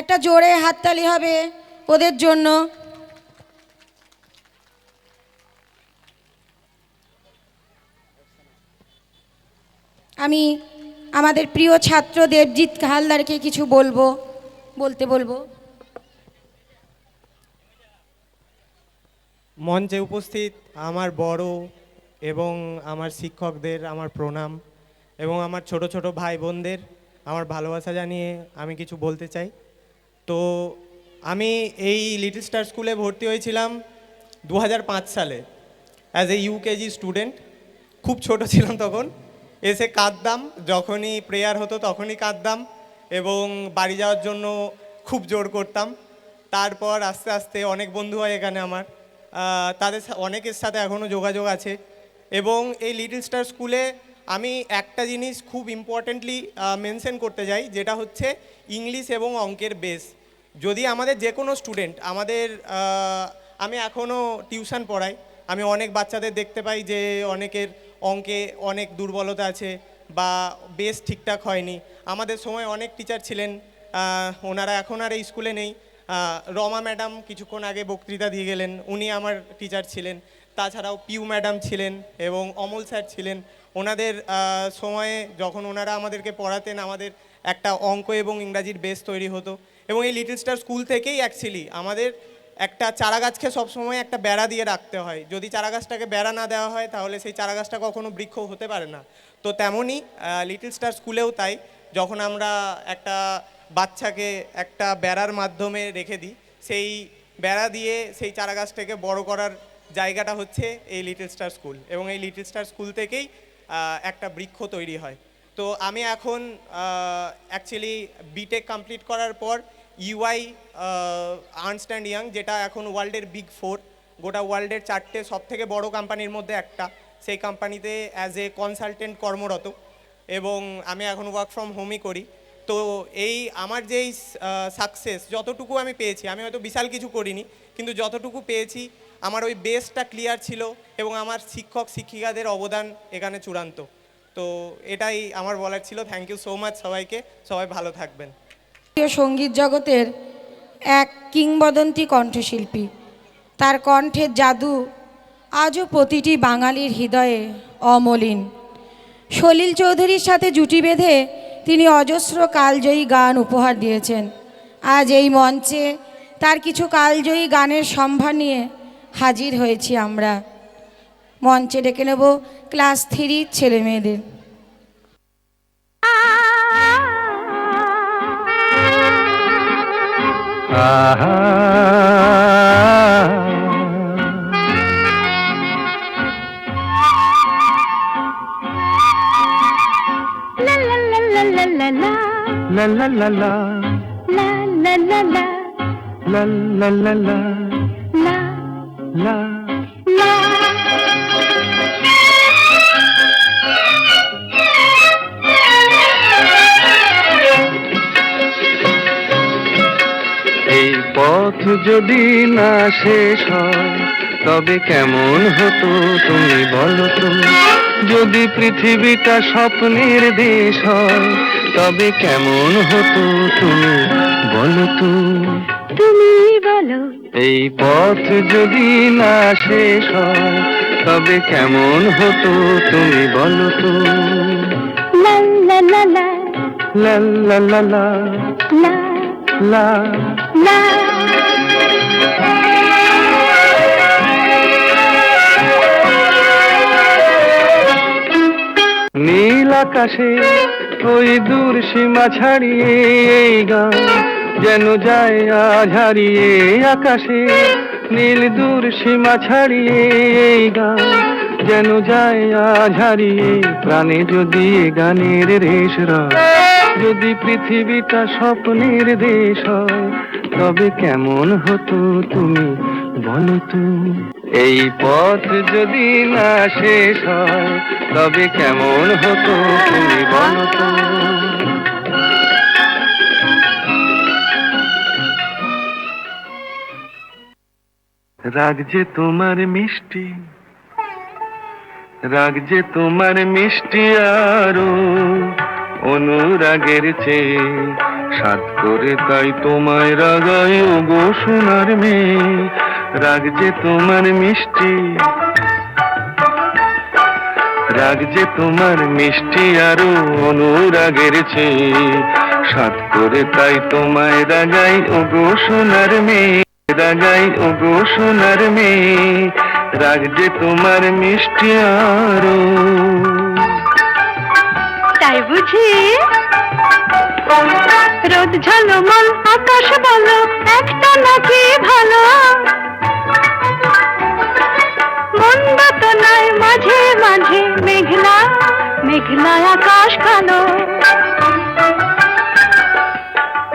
একটা জোরে হাততালি হবে ওদের জন্য। আমি আমাদের প্রিয় ছাত্র দেবজিৎ হালদারকে কিছু বলবো। মঞ্চে উপস্থিত আমার বড় এবং আমার শিক্ষকদের আমার প্রণাম, এবং আমার ছোট ছোট ভাই বোনদের আমার ভালোবাসা জানিয়ে আমি কিছু বলতে চাই। তো আমি এই লিটল স্টার স্কুলে ভর্তি হয়েছিলাম 2005 সালে অ্যাজ এ ইউকেজি স্টুডেন্ট। খুব ছোট ছিলাম তখন, এসে কাঁদতাম, যখনই প্রেয়ার হতো তখনই কাঁদতাম এবং বাড়ি যাওয়ার জন্য খুব জোর করতাম। তারপর আস্তে আস্তে অনেক বন্ধু হয় এখানে আমার, তাদের অনেকের সাথে এখনও যোগাযোগ আছে। এবং এই লিটল স্টার স্কুলে আমি একটা জিনিস খুব ইম্পর্টেন্টলি মেনশন করতে চাই, যেটা হচ্ছে ইংলিশ এবং অঙ্কের বেস। যদি আমাদের যে কোনো স্টুডেন্ট আমি এখনও টিউশন পড়াই, আমি অনেক বাচ্চাদের দেখতে পাই যে অনেকের অঙ্কে অনেক দুর্বলতা আছে বা বেস ঠিকঠাক হয়নি। আমাদের সময় অনেক টিচার ছিলেন, ওনারা এখন আর এই স্কুলে নেই। রমা ম্যাডাম কিছুক্ষণ আগে বক্তৃতা দিয়ে গেলেন, উনি আমার টিচার ছিলেন। তাছাড়াও পিউ ম্যাডাম ছিলেন এবং অমল স্যার ছিলেন। ওনাদের সময়ে যখন ওনারা আমাদেরকে পড়াতেন, আমাদের একটা অঙ্ক এবং ইংরাজির বেস তৈরি হতো। এবং এই লিটল স্টার স্কুল থেকেই অ্যাকচুয়ালি আমাদের একটা চারাগাছকে সবসময় একটা বেড়া দিয়ে রাখতে হয়। যদি চারাগাছটাকে বেড়া না দেওয়া হয় তাহলে সেই চারাগাছটা কখনো বৃক্ষ হতে পারে না। তো তেমনই লিটল স্টার স্কুলেও তাই, যখন আমরা একটা বাচ্চাকে একটা বেড়ার মাধ্যমে রেখে দিই, সেই বেড়া দিয়ে সেই চারাগাছটাকে বড় করার জায়গাটা হচ্ছে এই লিটল স্টার স্কুল, এবং এই লিটল স্টার স্কুল থেকেই একটা বৃক্ষ তৈরি হয়। তো আমি এখন অ্যাকচুয়ালি বিটেক কমপ্লিট করার পর ইউআই আর্নস্ট অ্যান্ড ইয়াং, যেটা এখন ওয়ার্ল্ডের বিগ 4, গোটা ওয়ার্ল্ডের 4টে সবথেকে বড় কোম্পানির মধ্যে একটা, সেই কোম্পানিতে অ্যাজ এ কনসালটেন্ট কর্মরত, এবং আমি এখন ওয়ার্ক ফ্রম হোমই করি। তো এই আমার যেই সাকসেস যতটুকু আমি পেয়েছি, আমি হয়তো বিশাল কিছু করিনি, কিন্তু যতটুকু পেয়েছি আমার ওই বেসটা ক্লিয়ার ছিল এবং আমার শিক্ষক শিক্ষিকাদের অবদান এখানে চূড়ান্ত। তো এটাই আমার বলার ছিল। থ্যাংক ইউ সো মাচ সবাইকে, সবাই ভালো থাকবেন। সঙ্গীত জগতের এক কিংবদন্তি কণ্ঠশিল্পী, তার কণ্ঠের জাদু আজও প্রতিটি বাঙালির হৃদয়ে অমলিন। সলিল চৌধুরীর সাথে জুটি বেঁধে তিনি অজস্র কালজয়ী গান উপহার দিয়েছেন। আজ এই মঞ্চে তার কিছু কালজয়ী গানের সম্ভার নিয়ে হাজির হয়েছি আমরা। মঞ্চে ডেকে নেব ক্লাস 3 ছেলে মেয়েদের। La la la la la la la la la la la la la la la এই পথ যদি না শেষ হয় তবে কেমন হতো তুমি বলো তো? যদি পৃথিবীটা স্বপ্নের দেশ হয় তবে কেমন হতো তুমি বলো তো? তুমি বলো। এই পথ যদি না শেষ হয় তবে কেমন হতো তুমি বলো তো? লা লা লা লা লা লা লা লা লা লা। নীল আকাশে ওই দূর সীমা ছাড়িয়ে এই গান যেন যায় আজ হারিয়ে। আকাশে নীল দূর সীমা ছাড়িয়ে এই গান যেন যায় আজ হারিয়ে। প্রাণে যদি গানের রেশ রয়, যদি পৃথিবীটা স্বপ্নের দেশ হয় তবে কেমন হতো তুমি বলো তো? এই পথ যদি না শেষ হয় তবে কেমন হতো তুমি বলো তো? রাগ যে তোমার মিষ্টি, রাগ যে তোমার মিষ্টি আরো অনুরাগের চেয়ে সাত করে তাই তোমায় রাগাই ওগো সোনার মেয়ে। রাগ যে তোমার মিষ্টি, রাগ যে তোমার মিষ্টি আরো অনুরাগের চেয়ে। সাত করে তাই তোমায় রাগাই ওগো সোনার মেয়ে, রাগাই ওগো সোনার মেয়ে। রাগ যে তোমার মিষ্টি আরো। তাই বুঝি? রোদ ঝলমল আকাশ বলো একটা নাকি ভালো, মন্দ তো নয় মাঝে মাঝে মেঘলা মেঘলা আকাশ কালো।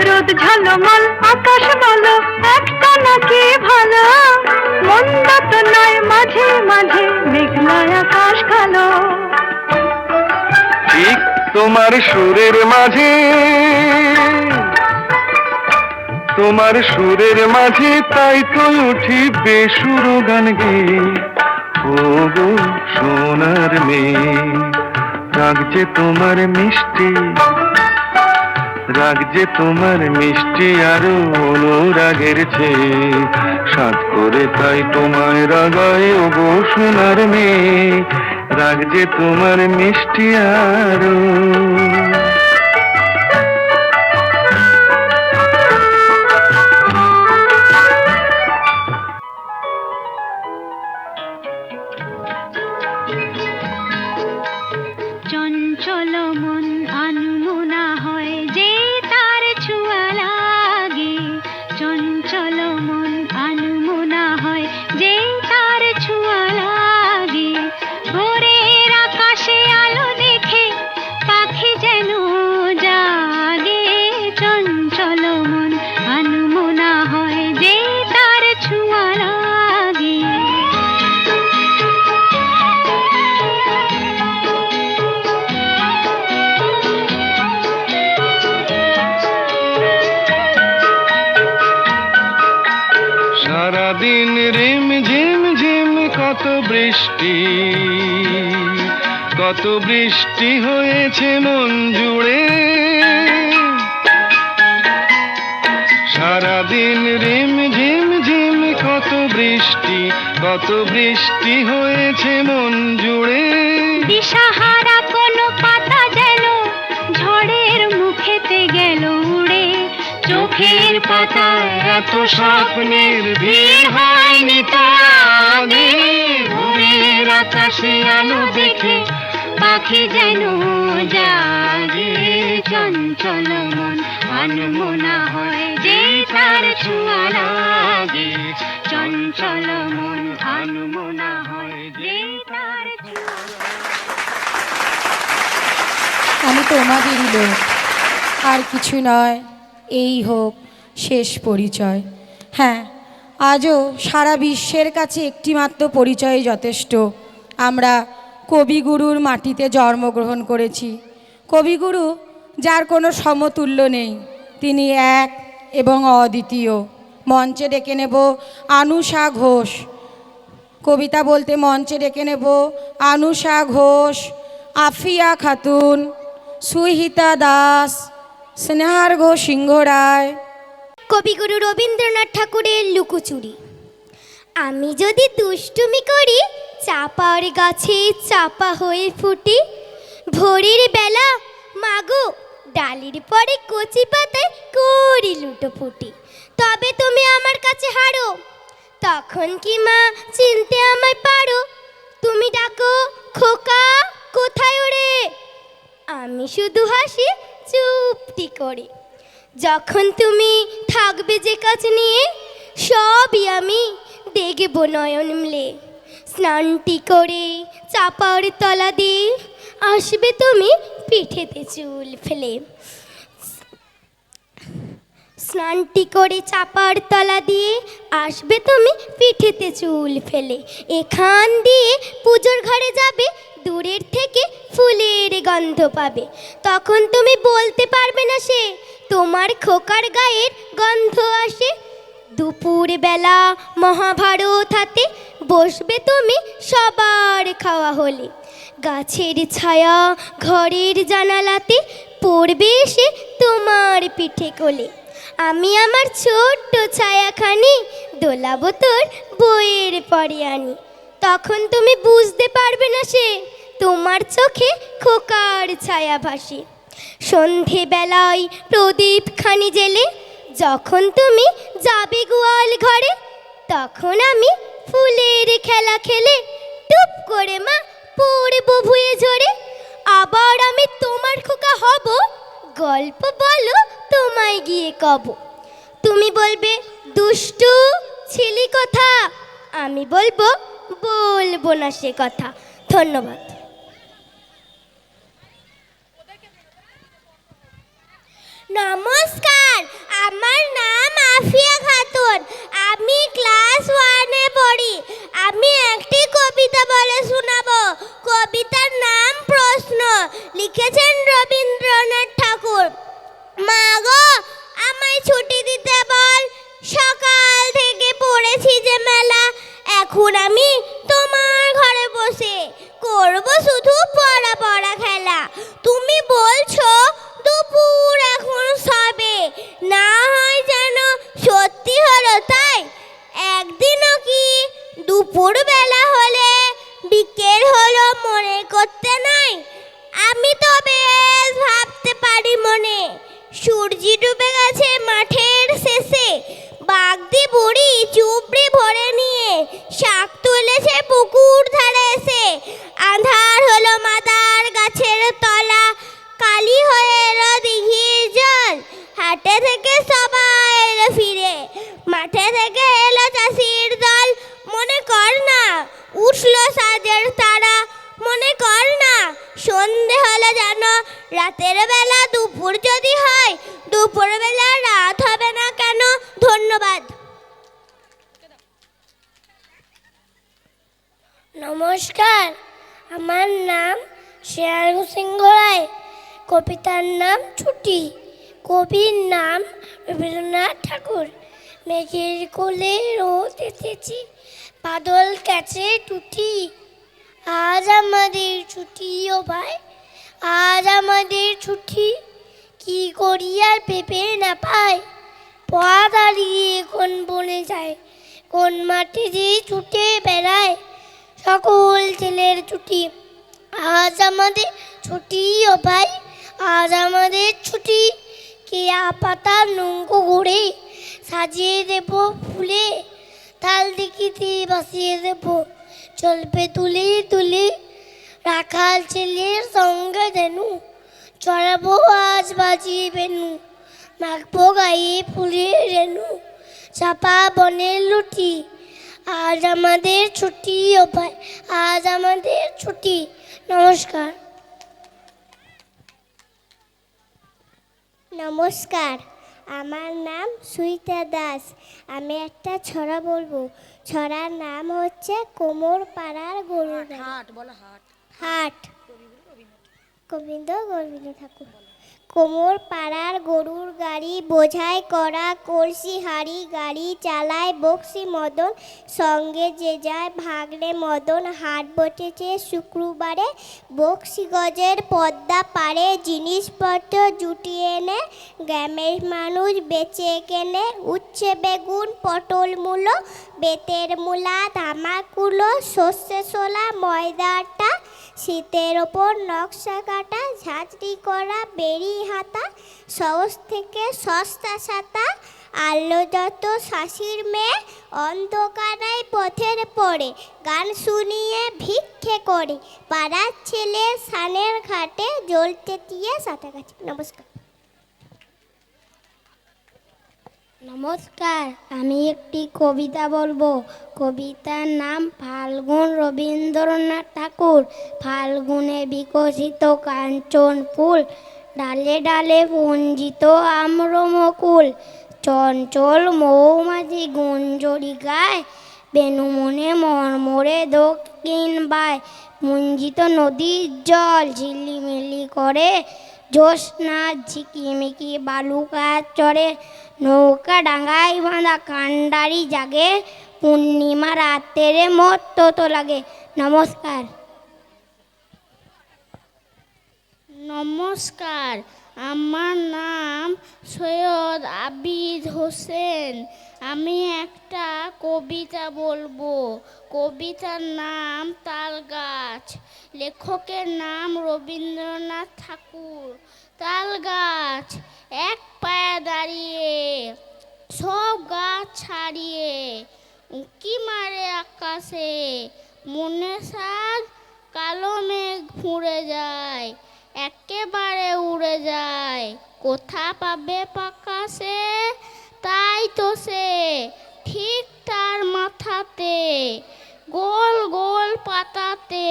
রোদ ঝলমল আকাশ বলো একটা নাকি ভালো, মন্দ তো নয় মাঝে মাঝে মেঘলা আকাশ কালো। ঠিক তোমার সুরের মাঝে, তোমার সুরের মাঝে তাই তো উঠি বেসুর গান গেয়ে। ও গো সোনার মেয়ে, রাগ যে তোমার মিষ্টি, রাগ যে তোমার মিষ্টি আরো অনুরাগের চেয়ে। সাত করে তাই তোমায় রাগাই ও গো সোনার মেয়ে। রাগ যে তোমার মিষ্টি আরো। চঞ্চল মন আনমনা হয় যে তার ছোঁয়া লাগে, চঞ্চল মন আনমনা হয় যে তার ছোঁয়া লাগে। ভোরের আকাশে আলো দেখে পাখি যেন জাগে, চঞ্চল মন আনমনা হয় যে তার ছোঁয়া লাগে। সারাদিন রিম ঝিম ঝিম কত বৃষ্টি, কত বৃষ্টি হয়েছে মন জুড়ে। সারাদিন রিম ঝিম ঝিম কত বৃষ্টি, কত বৃষ্টি হয়েছে মন জুড়ে। দিশাহারা কোনো পাতা যেন ঝড়ের মুখেতে গেল উড়ে, চোখের পাতায় এত স্বপ্নের ভিড় হয়নি তো আগে। ভোরের আকাশে আলো দেখে পাখি যেন জাগে, চঞ্চল মন আনমনা হয় যে তার ছোঁয়া লাগে, চঞ্চল মন আনমনা হয় যে তার ছোঁয়া। আমি তোমাদেরই লোক, আর কিছু নয়, এই হোক শেষ পরিচয়। হ্যাঁ, আজও সারা বিশ্বের কাছে একটিমাত্র পরিচয় যথেষ্ট। আমরা কবিগুরুর মাটিতে জন্মগ্রহণ করেছি। কবিগুরু যার কোনো সমতুল্য নেই, তিনি এক এবং অদ্বিতীয়। মঞ্চে ডেকে নেব আনুষা ঘোষ। কবিতা বলতে মঞ্চে ডেকে নেব আনুষা ঘোষ, আফিয়া খাতুন, সুহিতা দাস, স্নেহার্ঘ সিংহ রায়। কবিগুরু রবীন্দ্রনাথ ঠাকুরের লুকোচুরি। আমি যদি দুষ্টুমি করি, চাপার গাছে চাপা হয়ে ফুটি। ভোরের বেলা মাগো ডালির পরে কচি পাতায় করি লুটোপুটি। তবে তুমি আমার কাছে হারো, তখন কি মা চিনতে আমায় পারো? তুমি ডাকো খোকা কোথায় ওরে, আমি শুধু হাসি চুপটি করে। যখন তুমি থাকবে যে কাজ নিয়ে, সবই আমি দেখব নয়ন মিলে। স্নানটি করে চাপার তলা দিয়ে আসবে তুমি পিঠেতে চুল ফেলে। স্নানটি করে চাপার তলা দিয়ে আসবে তুমি পিঠেতে চুল ফেলে। এখান দিয়ে পুজোর ঘরে যাবে, দূরের থেকে ফুলের গন্ধ পাবে। তখন তুমি বলতে পারবে না সে তোমার খোকার গায়ের গন্ধ আসে। দুপুর বেলা মহাভারত হাতে বসবে তুমি সবার খাওয়া হলে। গাছের ছায়া ঘরের জানালাতে পড়বে এসে তোমার পিঠে কোলে। আমি আমার ছোট্ট ছায়াখানি দোলাবো তোর বইয়ের পরে আনি। তখন তুমি বুঝতে পারবে না সে তোমার চোখে খোকার ছায়া ভাসে। সন্ধেবেলায় প্রদীপ খানি জেলে যখন তুমি যাবে গোয়াল ঘরে, তখন আমি ফুলের খেলা খেলে টুপ করে মা পড়বো ভুয়ে ঝরে। আবার আমি তোমার খোকা হব, গল্প বলো তোমায় গিয়ে কব। তুমি বলবে দুষ্টু ছিলি কথা, আমি বলবো বলবো না সে কথা। ধন্যবাদ। নমস্কার, আমার নাম আফিয়া খাতুন। আমি ক্লাস 1-এ পড়ি। আমি একটি কবিতা বলে শোনাবো। কবিতার নাম প্রশ্ন, লিখেছেন রবীন্দ্রনাথ ঠাকুর। মা গো, আমায় ছুটি দিতে বল, সকাল থেকে পড়েছি যে মেলা। এখন আমি তোমার ঘরে বসে করব শুধু পড়া পড়া খেলা। তুমি বলছো দুপুর এখন সবে, না হয় যেন সত্যি হলো তাই। একদিনও কি দুপুর বেলা হলে বিকেল হলো মনে করতে নাই? আমি তো বেশ ভাবতে পারি মনে, সূর্য ডুবে গেছে মাঠের শেষে। বাগদি বুড়ি চুবড়ি ভরে নিয়ে শাক তুলেছে পুকুর ধারে এসে। আঁধার হলো মাদার গাছের তলা, কালি হয়ে এলো দিঘির জল। হাটে থেকে সবাই এলো ফিরে, মাঠে থেকে এলো চাষির দল। মনে কর না উঠলো সাজের তারা, মনে কর না সন্ধে হলো যেন। রাতের বেলা দুপুর যদি হয়, দুপুর বেলা রাত হবে না কেন? ধন্যবাদ। নমস্কার, আমার নাম শ্রেয়ার সিংহ রায়। কবিতার নাম ছুটি। কবির নাম রবীন্দ্রনাথ ঠাকুর। মেঘের কোলে রোদ এসেছে, বাদল কাছে টুটি। আজ আমাদের ছুটি ও ভাই, আজ আমাদের ছুটি। কি করি আর পেপে না পাই, পা দাঁড়িয়ে কোন বনে যায়, কোন মাঠে যে ছুটে বেড়ায় সকল ছেলের ছুটি। আজ আমাদের ছুটি ও ভাই, আজ আমাদের ছুটি। কেয়া পাতা নৌকো ঘুরে সাজিয়ে দেব ফুলে, তাল দিকিতে বাসিয়ে দেব চলবে তুলে তুলে। রাখাল ছেলের সঙ্গে দেনু চড়াবো আজ বাজিয়ে বেনু, মাখবো গায়ে ফুলের রেনু, চাপা বনের লুটি। আজ আমাদের ছুটি ও ভাই, আজ আমাদের ছুটি। নমস্কার। নমস্কার, আমার নাম সুইতা দাস। আমি একটা ছড়া বলবো। ছড়ার নাম হচ্ছে কোমর পাড়ার গরু। হাট, রবীন্দ্রনাথ ঠাকুর। কোমর পাড়ার গরুর গাড়ি, বোঝাই করা কলসি হাড়ি। গাড়ি চালায় বক্সি মদন, সঙ্গে যে যায় ভাগলে মদন। হাট বসেছে শুক্রবারে, বক্সি গজের পদ্মা পারে। জিনিসপত্র জুটিয়ে এনে গ্রামের মানুষ বেচে কেনে। উচ্ছে বেগুন পটল মূলো, বেতের মূলা ধামাকুলো। সর্ষে ছোলা ময়দা আটা, শীতের ওপর নকশা কাটা। ঝাঁঝরি করা বেরি হাতা, সহজ থেকে সস্তা সাতা। আলো যত শাশির মেয়ে, অন্ধকারায় পথের পড়ে। গান শুনিয়ে ভিক্ষে করে, পাড়ার ছেলে সানের ঘাটে জ্বলতে দিয়ে সাঁতারকাছে। নমস্কার। নমস্কার, আমি একটি কবিতা বলবো। কবিতার নাম ফাল্গুন, রবীন্দ্রনাথ ঠাকুর। ফাল্গুনে বিকশিত কাঞ্চন ফুল, ডালে ডালে পুঞ্জিত আম্রমকুল। চঞ্চল মৌমাছি গুঞ্জরি গায়, বেনুমনে মর্মরে দক্ষিণ বায়। পুঞ্জিত নদীর জল ঝিলিমিলি করে, জ্যোৎস্নার ঝিকিমিকি বালুকার চরে। নৌকা ডাঙায় বাঁধা কান্ডারি জাগে, পূর্ণিমা রাতের মতো তো লাগে। নমস্কার। নমস্কার, আমার নাম সৈয়দ আবিদ হোসেন। আমি একটা কবিতা বলবো। কবিতার নাম তাল গাছ। লেখকের নাম রবীন্দ্রনাথ ঠাকুর। তাল গাছ এক পায়ে দাঁড়িয়ে, সব গাছ ছাড়িয়ে, উঁকি মারে আকাশে। মনে সাজ কালো মেঘ ফুঁড়ে যায়, একেবারে উড়ে যায়। কোথা পাবে আকাশে, তাই তো সে ঠিক তার মাথাতে, গোল গোল পাতাতে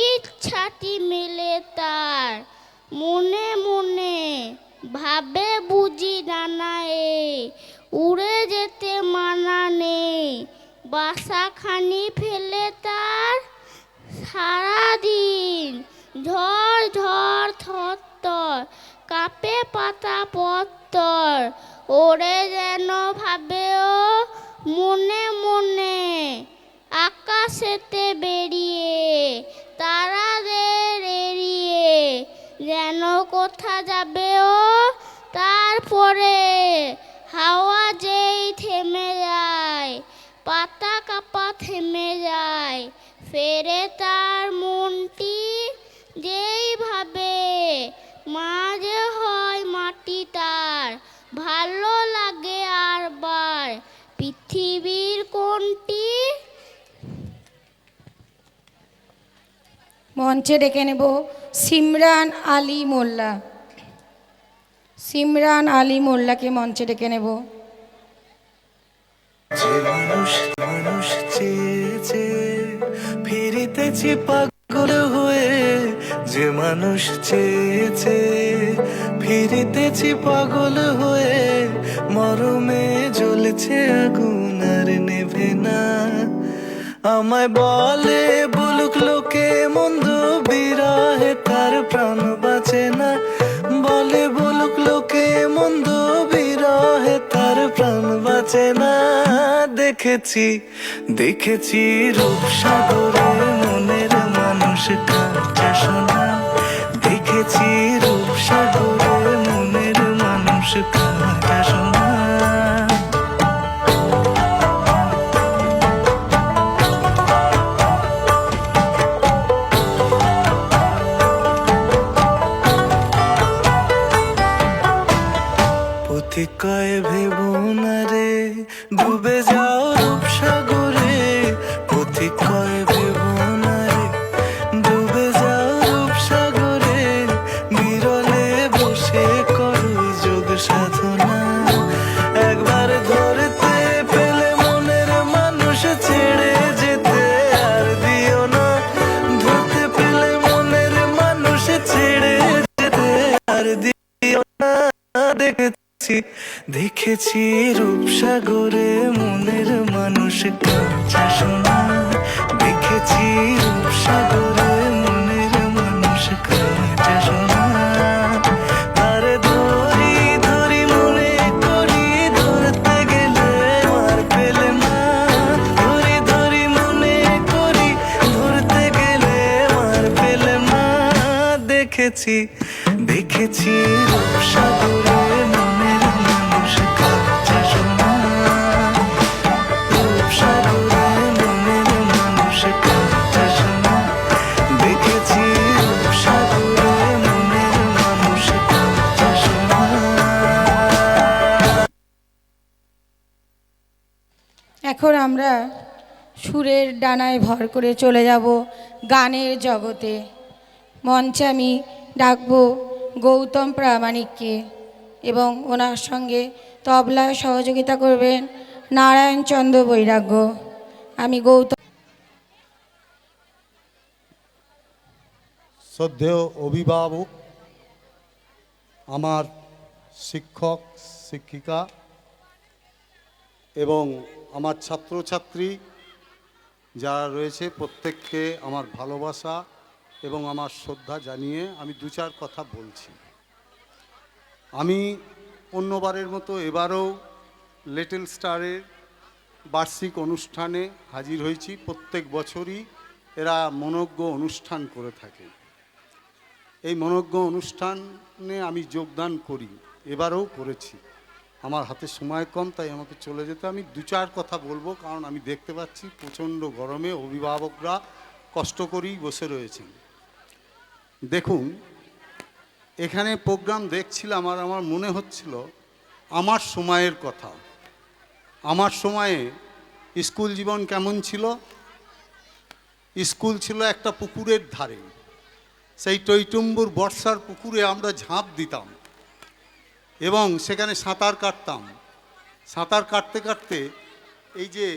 ইচ্ছাটি মেলে তার। মনে মনে ভাবে বুঝি ডানায়ে, উড়ে যেতে মানা নেই। বাসাখানি ফেলে তার সারাদিন ঝড় ঝড় থরথর কাঁপে পাতা পত্তর। ওরে যেন ভাবে ও মনে মনে, আকাশেতে বেরিয়ে তারাদের এড়িয়ে, যেন কোথা যাবে ও। তারপরে হাওয়া যেই থেমে যায়, পাতা কাপা থেমে যায়, ফেরে তার মনটি যেই ভাবে মা যে হয় মাটি তার। ভালো লাগে আর বার পৃথিবীর কোনটি। মঞ্চে ডেকে নেব সিমরান আলী মোল্লা। সিমরান আলী মোল্লাকে মঞ্চে ডেকে নেব। যে মানুষ মানুষ চেয়েছে ফিরিতেছি পাগল হয়ে, যে মানুষ চেয়েছে ফিরিতেছি পাগল হয়ে, মরমে জ্বলছে আগুন আর নেভে না। আমায় বলে বলুক লোকে মন্দ, বিরহে তার প্রাণ বাঁচে না। বলে বলুক লোকে মন্দ, বিরহে তার প্রাণ বাঁচে না। দেখেছি দেখেছি রূপসাগরে মনের মানুষ কাঁচা সোনা। দেখেছি রূপসাগরে মনের মানুষ কাঁচা সোনা। কয় ভেবো না রে ডুবে যাও রূপসাগরে। পথিক কয় ভেবো না রে ডুবে যাও রূপসাগরে। বিরলে বসে করো যোগ সাধনা। একবার ধরতে পেলে মনের মানুষ ছেড়ে যেতে আর দিও না। ধরতে পেলে মনের মানুষ ছেড়ে যেতে আর দিও না। দেখেছি রূপসাগরে মনের মানুষ কাঁচা সোনা। দেখেছি রূপসাগরে মনের মানুষ কাঁচা সোনা। তারে ধরি ধরি মনে করি, ধরতে গেলে মার পেলে না। ধরি ধরি মনে করি, ধরতে গেলে মার পেলে না। দেখেছি দেখেছি রূপসাগরে মনের মানুষ কাঁচা সোনা। রূপসাগরে মনের মানুষ কাঁচা সোনা। দেখেছি রূপসাগরে মনের মানুষ কাঁচা সোনা। এখন আমরা সুরের ডানায় ভর করে চলে যাব গানের জগতে। মঞ্চে আমি ডাকবো গৌতম প্রামাণিককে এবং ওনার সঙ্গে তবলায় সহযোগিতা করবেন নারায়ণ চন্দ্র বৈরাগ্য। আমি গৌতম। শ্রদ্ধেয় অভিভাবক, আমার শিক্ষক শিক্ষিকা এবং আমার ছাত্রছাত্রী যারা রয়েছে, প্রত্যেককে আমার ভালোবাসা এবং আমার শ্রদ্ধা জানিয়ে আমি দু চার কথা বলছি। আমি অন্যবারের মতো এবারও লিটল স্টারের বার্ষিক অনুষ্ঠানে হাজির হয়েছি। প্রত্যেক বছরই এরা মনোজ্ঞ অনুষ্ঠান করে থাকে। এই মনোজ্ঞ অনুষ্ঠানে আমি যোগদান করি, এবারেও করেছি। আমার হাতে সময় কম, তাই আমাকে চলে যেতে, আমি 2-4 কথা বলবো, কারণ আমি দেখতে পাচ্ছি প্রচণ্ড গরমে অভিভাবকরা কষ্ট করেই বসে রয়েছেন। দেখুন, এখানে প্রোগ্রাম দেখছিলাম আর আমার মনে হচ্ছিল আমার সময়ের কথা। আমার সময়ে স্কুল জীবন কেমন ছিল? স্কুল ছিল একটা পুকুরের ধারে, সেই টইটুম্বুর বর্ষার পুকুরে আমরা ঝাঁপ দিতাম এবং সেখানে সাঁতার কাটতাম। সাঁতার কাটতে কাটতে এই যে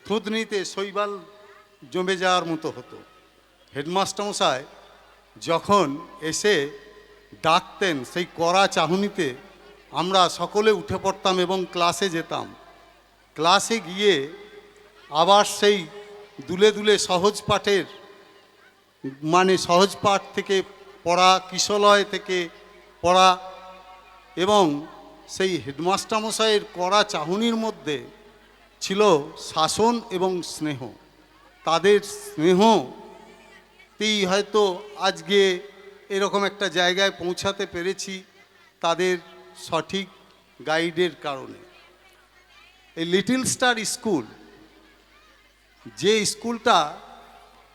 থুতনিতে শৈবাল জমে যাওয়ার মতো হতো। হেডমাস্টারমশাই যখন এসে ডাকতেন, সেই কড়া চাহনিতে আমরা সকলে উঠে পড়তাম এবং ক্লাসে যেতাম। ক্লাসে গিয়ে আবার সেই দুলে দুলে সহজ পাঠের সহজ পাঠ থেকে পড়া, কিশলয় থেকে পড়া, এবং সেই হেডমাস্টারমশাইয়ের কড়া চাহনির মধ্যে ছিল শাসন এবং স্নেহ। তাদের স্নেহতেই হয়তো আজকে এরকম একটা জায়গায় পৌঁছাতে পেরেছি, তাদের সঠিক গাইডের কারণে। এই লিটল স্টার স্কুল, যে স্কুলটা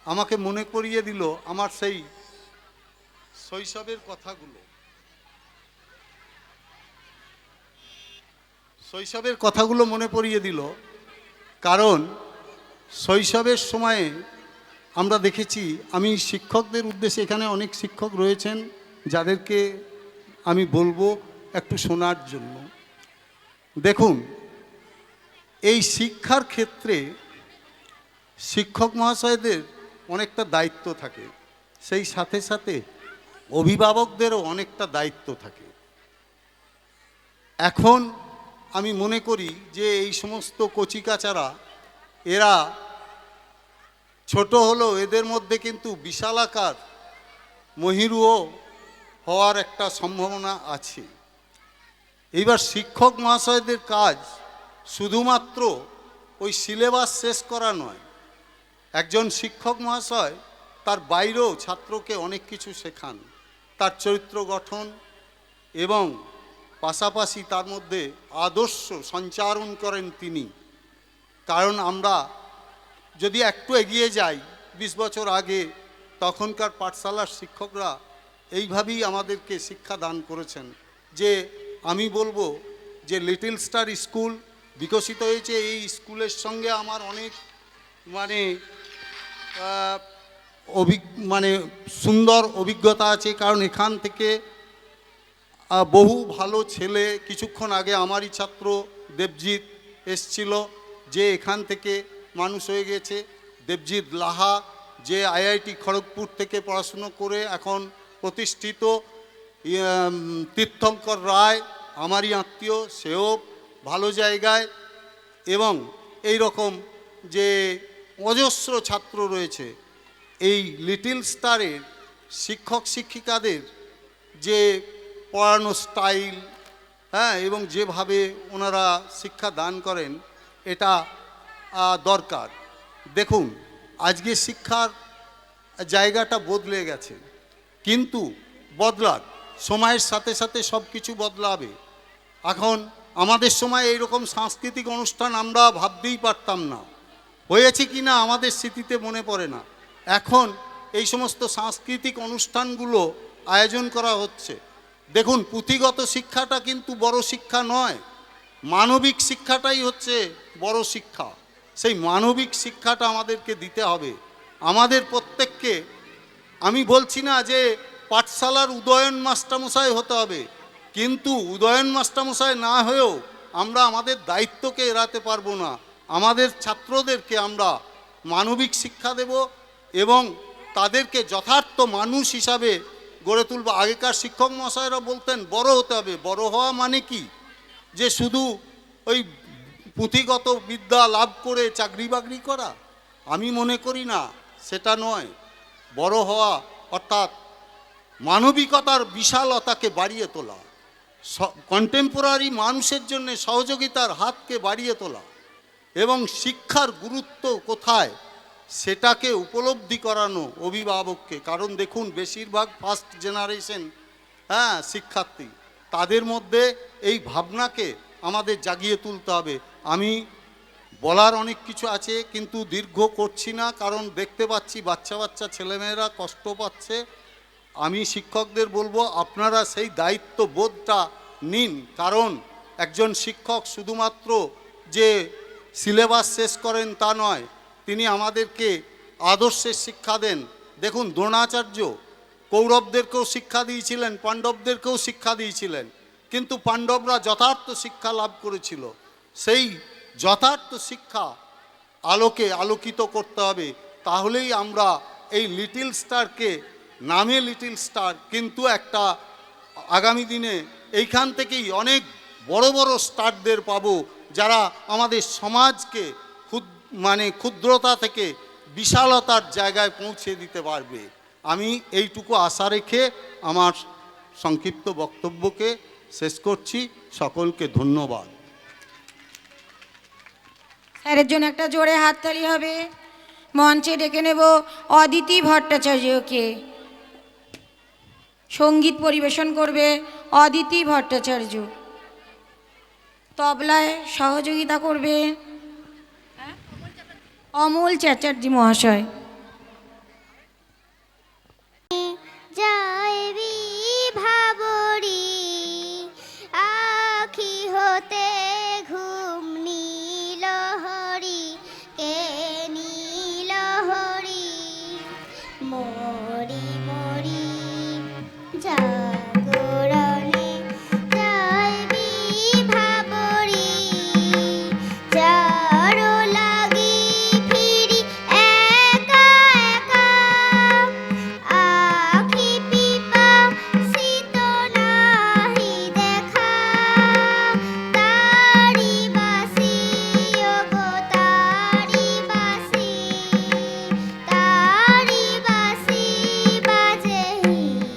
আমাকে মনে করিয়ে দিল আমার সেই শৈশবের কথাগুলো মনে পড়িয়ে দিল। কারণ শৈশবের সময়ে আমরা দেখেছি, আমি শিক্ষকদের উদ্দেশ্যে, এখানে অনেক শিক্ষক রয়েছেন যাদেরকে আমি বলবো একটু শোনার জন্য। দেখুন, এই শিক্ষার ক্ষেত্রে শিক্ষক মহাশয়দের অনেকটা দায়িত্ব থাকে, সেই সাথে সাথে অভিভাবকদেরও অনেকটা দায়িত্ব থাকে। এখন আমি মনে করি যে এই সমস্ত কচিকাচারা, এরা ছোট হলেও এদের মধ্যে কিন্তু বিশালাকার মহিরুও হওয়ার একটা সম্ভাবনা আছে। এইবার শিক্ষক মহাশয়দের কাজ শুধুমাত্র ওই সিলেবাস শেষ করা নয়। একজন শিক্ষক মহাশয় তার বাইরেও ছাত্রকে অনেক কিছু শেখান, তার চরিত্র গঠন এবং পাশাপাশি তার মধ্যে আদর্শ সঞ্চারণ করেন তিনি। কারণ আমরা যদি একটু এগিয়ে যাই 20 বছর আগে, তখনকার পাঠশালার শিক্ষকরা এইভাবেই আমাদেরকে শিক্ষা দান করেছেন। যে আমি বলবো যে লিটল স্টার স্কুল বিকশিত হয়েছে, এই স্কুলের সঙ্গে আমার অনেক সুন্দর অভিজ্ঞতা আছে। কারণ এখান থেকে বহু ভালো ছেলে, কিছুক্ষণ আগে আমারই ছাত্র দেবজিৎ এসছিল, যে এখান থেকে মানুষ হয়ে গেছে। দেবজিৎ লাহা, যে আইআইটি খড়গপুর থেকে পড়াশুনো করে এখন প্রতিষ্ঠিত। তীর্থঙ্কর রায় আমারই আত্মীয়, সেও ভালো জায়গায়। এবং এই রকম যে অজস্র ছাত্র রয়েছে, এই লিটল স্টারের শিক্ষক শিক্ষিকাদের যে পড়ানো স্টাইল, এবং যেভাবে ওনারা শিক্ষা দান করেন, এটা দরকার। দেখুন, আজকে শিক্ষার জায়গাটা বদলে গেছে, কিন্তু বদলার সময়ের সাথে সাথে সব কিছু বদলাবে। এখন আমাদের সময় এইরকম সাংস্কৃতিক অনুষ্ঠান আমরা ভাবতেই পারতাম না, হয়েছে কি না আমাদের স্মৃতিতে মনে পড়ে না। এখন এই সমস্ত সাংস্কৃতিক অনুষ্ঠানগুলো আয়োজন করা হচ্ছে। দেখুন, পুঁথিগত শিক্ষাটা কিন্তু বড় শিক্ষা নয়, মানবিক শিক্ষাটাই হচ্ছে বড় শিক্ষা। সেই মানবিক শিক্ষাটা আমাদেরকে দিতে হবে আমাদের প্রত্যেককে। আমি বলছি না যে পাঠশালার উদয়ন মাস্টারমশাই হতে হবে, কিন্তু উদয়ন মাস্টারমশাই না হয়েও আমরা আমাদের দায়িত্বকে এড়াতে পারবো না। আমাদের ছাত্রদেরকে আমরা মানবিক শিক্ষা দেব এবং তাদেরকে যথার্থ মানুষ হিসাবে গড়ে তুলব। আগেকার শিক্ষক মহাশয়রা বলতেন বড় হতে হবে। বড় হওয়া মানে কি? যে শুধু ওই পুঁথিগত বিদ্যা লাভ করে চাকরি বাকরি করা? আমি মনে করি না, সেটা নয়। বড় হওয়া অর্থাৎ মানবিকতার বিশালতাকে বাড়িয়ে তোলা, কন্টেম্পোরারি মানুষের জন্য সহযোগিতার হাতকে বাড়িয়ে তোলা এবং শিক্ষার গুরুত্ব কোথায় সেটাকে উপলব্ধি করানো অভিভাবককে। কারণ দেখুন, বেশিরভাগ ফার্স্ট জেনারেশন শিক্ষার্থী, তাদের মধ্যে এই ভাবনাকে আমাদের জাগিয়ে তুলতে হবে। আমি বলার অনেক কিছু আছে, কিন্তু দীর্ঘ করছি না, কারণ দেখতে পাচ্ছি বাচ্চা বাচ্চা ছেলেমেয়েরা কষ্ট পাচ্ছে। আমি শিক্ষকদের বলবো, আপনারা সেই দায়িত্ববোধটা নিন। কারণ একজন শিক্ষক শুধুমাত্র যে সিলেবাস শেষ করেন তা নয়, তিনি আমাদেরকে আদর্শের শিক্ষা দেন। দেখুন, দ্রোণাচার্য কৌরবদেরকেও শিক্ষা দিয়েছিলেন, পাণ্ডবদেরকেও শিক্ষা দিয়েছিলেন, কিন্তু পাণ্ডবরা যথার্থ শিক্ষা লাভ করেছিল। সেই যথার্থ শিক্ষা আলোকে আলোকিত করতে হবে, তাহলেই আমরা এই লিটল স্টারকে, নামে লিটল স্টার, কিন্তু একটা আগামী দিনে এইখান থেকেই অনেক বড় বড় স্টারদের পাবো, যারা আমাদের সমাজকে ক্ষুদ্রতা থেকে বিশালতার জায়গায় পৌঁছে দিতে পারবে। আমি এইটুকু আশা রেখে আমার সংক্ষিপ্ত বক্তব্যকে শেষ করছি। সকলকে ধন্যবাদ। স্যারের জন্য একটা জোরে হাততালি হবে। মঞ্চে ডেকে নেব অদিতি ভট্টাচার্যকে। সঙ্গীত পরিবেশন করবে অদিতি ভট্টাচার্য। তবলায় সহযোগিতা করবে অমল চ্যাটার্জি মহাশয়। যাইবি ভাবরি আখি হতে ঘুম নীলহরি কে নীলহরি মরি মরি জাগরণে যাইবি ভাবরি যারো লাগি ফিরি একা একা আখি পিপা শীত নাহি দেখা তারি বাসি ওগো তারি বাসি বাজে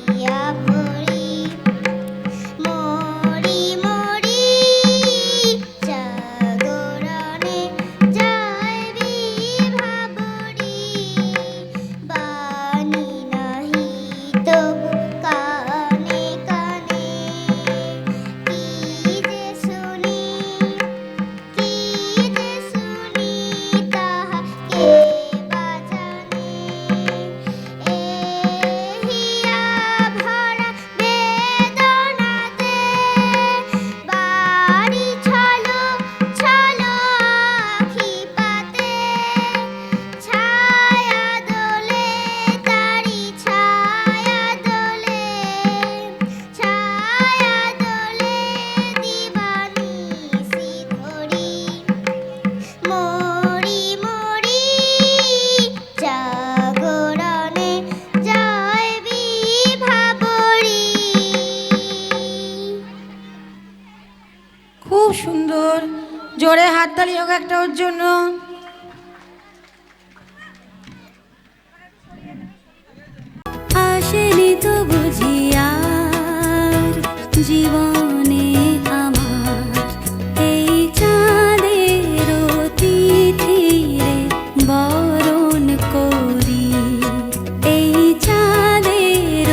হিয়া ভরি মরি মরি জাগরণে যাইবি ভাবরি বাণী নাহি তবু কানে কানে কি যে শুনি তাহা কে বাজানে হিয়া ভরা বেদনাতে বাড়ি ছলো ছলো আখি পাতে ছায়া দোলে তারি ছায়া দোলে দিবানিশি ধরি মরি মরি জাগরণে যাইবি ভাবরি। খুব সুন্দর, জোরে হাততালি হোক একটা ওর জন্য। আসেনি তো বুঝিয়ার জীবনে আমার এই চাঁদের তিথিরে বরণ করি, এই চাঁদের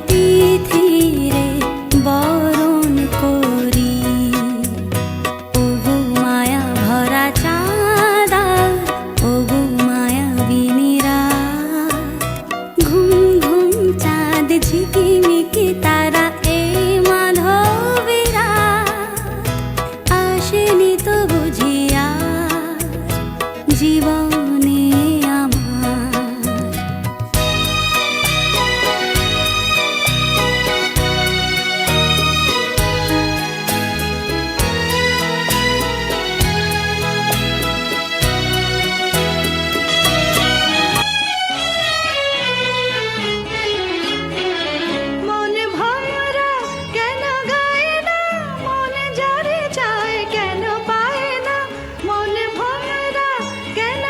তিথিরে বরণ করি। ওগো মায়া ভরা চাঁদা, ওগো মায়া বিনিরা, ঘুম ঘুম চাঁদ ঝিকিমিকি তারা এই মাধবীরা। আসেনি তো বুঝিয়া জীবনে আমার। মনে ভমরা কেন গায় না, মনে যারে চায় কেন পায় না, মনে ভমরা কেন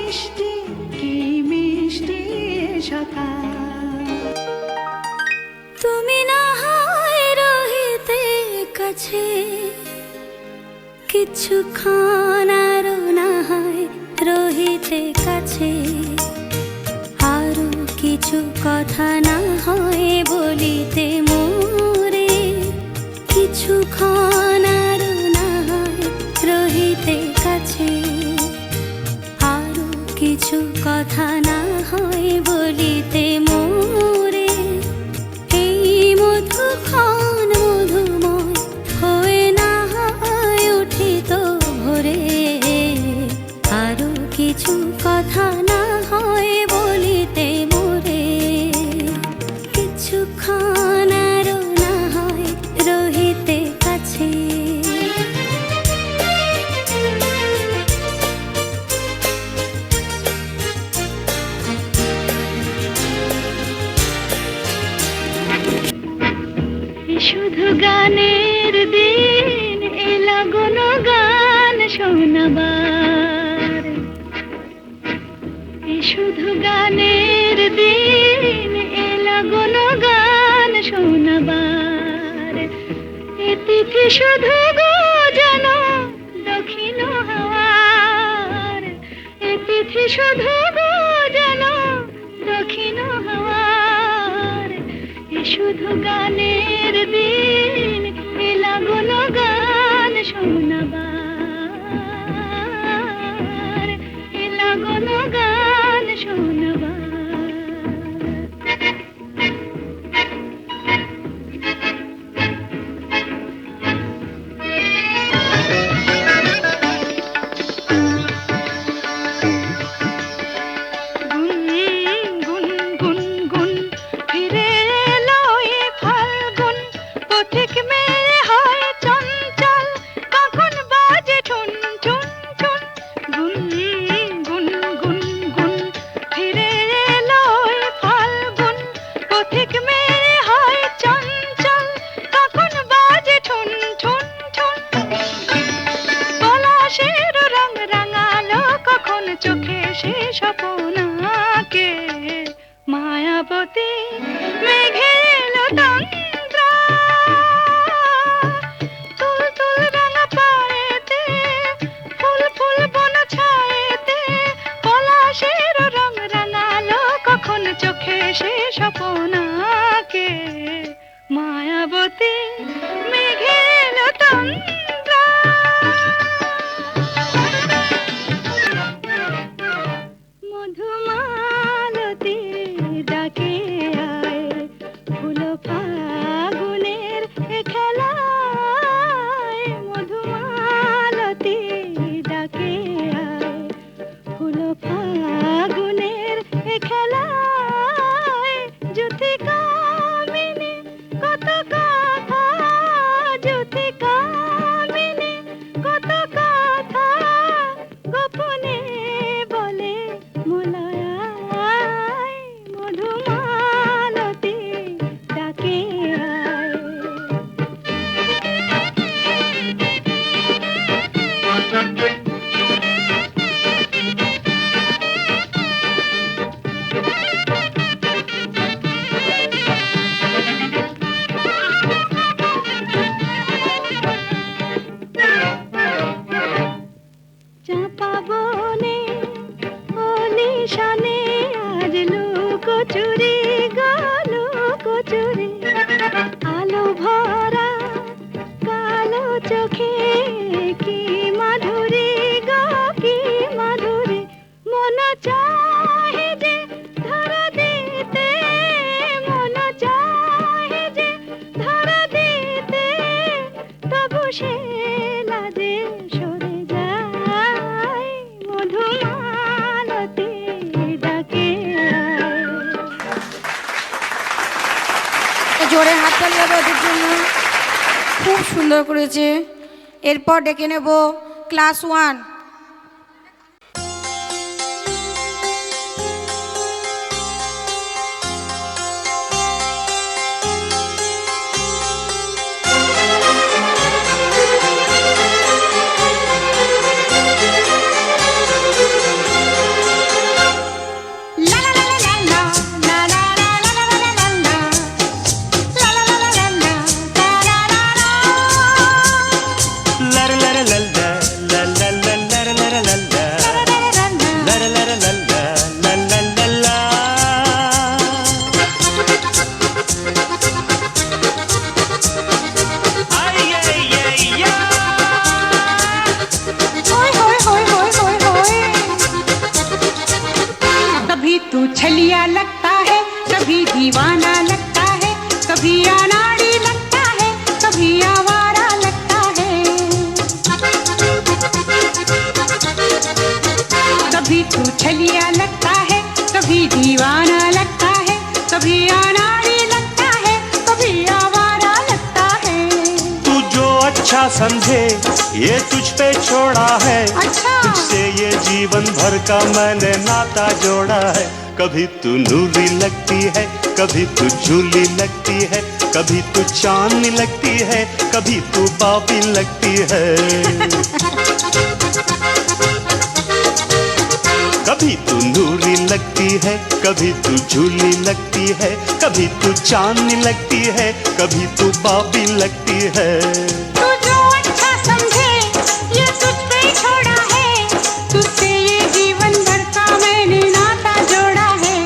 মিষ্টি কি মিষ্টি সকাল। তুমি না হয় রহিতে কাছে, কিছুক্ষণ আরো না হয় রহিতে কাছে, আরো কিছু কথা না হয় বলিতে মোরে, কিছুক্ষণ আরো না হয় রহিতে কাছে, আরো কিছু কথা না হয় বলিতে মোরে, এই মধুক্ষণ মধুময় হয়ে না হয় উঠিত ভোরে, আরো কিছু কথা না হয় বলিতে মোরে, কিছুক্ষণ আরো না হয় রহিতে কাছে। শুধু গানের দিন এলা কোনো গান শোনাবার, শুধু গানের দিন এলা কোনো গান শোনাবার, এ তিথি শুধু গো যেন দক্ষিণ হাওয়ার, এ তিথি শুধু গো যেন দক্ষিণ হাওয়ার, এ শুধু গানের দিন এলা কোনো গান শোনাবার, এলা কোনো গান শোনাবার। চোখে সে স্বপনাকে মায়াবতী মেঘে এলো তন্দ্রা, তুল তুল রাঙা পায়েতে ফুল ফুল বন ছায়েতে, পলাশের রং রাঙালো কখন চোখে সে স্বপনাকে মায়াবতী মেঘে এলো তন্দ্রা। মধুমালতী ডাকে আয় ফুল ফাগুনের খেলায়, মধুমালতী ডাকে আয় ফুল ফাগুনের খেলায়, জ্যোতি কামিনী কত কথা, জ্যোতি কামিনী কত কথা গোপনে বলে মোলায়, মধুমালতী ডাকে আয়। চাঁপা বনে অলিশানে আজ লুকোচুরি গো লুকোচুরি, আলো ভরা কালো চোখে কি মাধুরী গো কি মাধুরী, মন চাহে যে ধরা দিতে, মন চাহে যে ধরা দিতে, তবু সে লাজে সরে যায়, মধুমালতী ডাকে আয়। জোরে হাততালি হবে ওদের জন্য, খুব সুন্দর করেছে। এরপর ডেকে নেব ক্লাস 1। छलिया लगता है, कभी दीवाना लगता है, कभी अनाड़ी लगता है, कभी आवारा लगता है। कभी तू छलिया लगता है, कभी दीवाना लगता है, कभी अनाड़ी लगता है, कभी आवारा लगता है। तू जो अच्छा समझे ये तुझ पे छोड़ा है, अच्छा। तुझसे ये जीवन भर का मैंने नाता जोड़ा है। कभी तू नूरी लगती है, कभी तू झूली लगती है, कभी तू चांदनी लगती है, कभी तू पापी लगती है। कभी तू नूरी लगती है, कभी तू झूली लगती है, कभी तू चांदनी लगती है, कभी तू पापी लगती है। तू जो अच्छा समझे ये तुझ पे छोड़ा है, तुझसे ये जीवन भर का मैंने नाता जोड़ा है।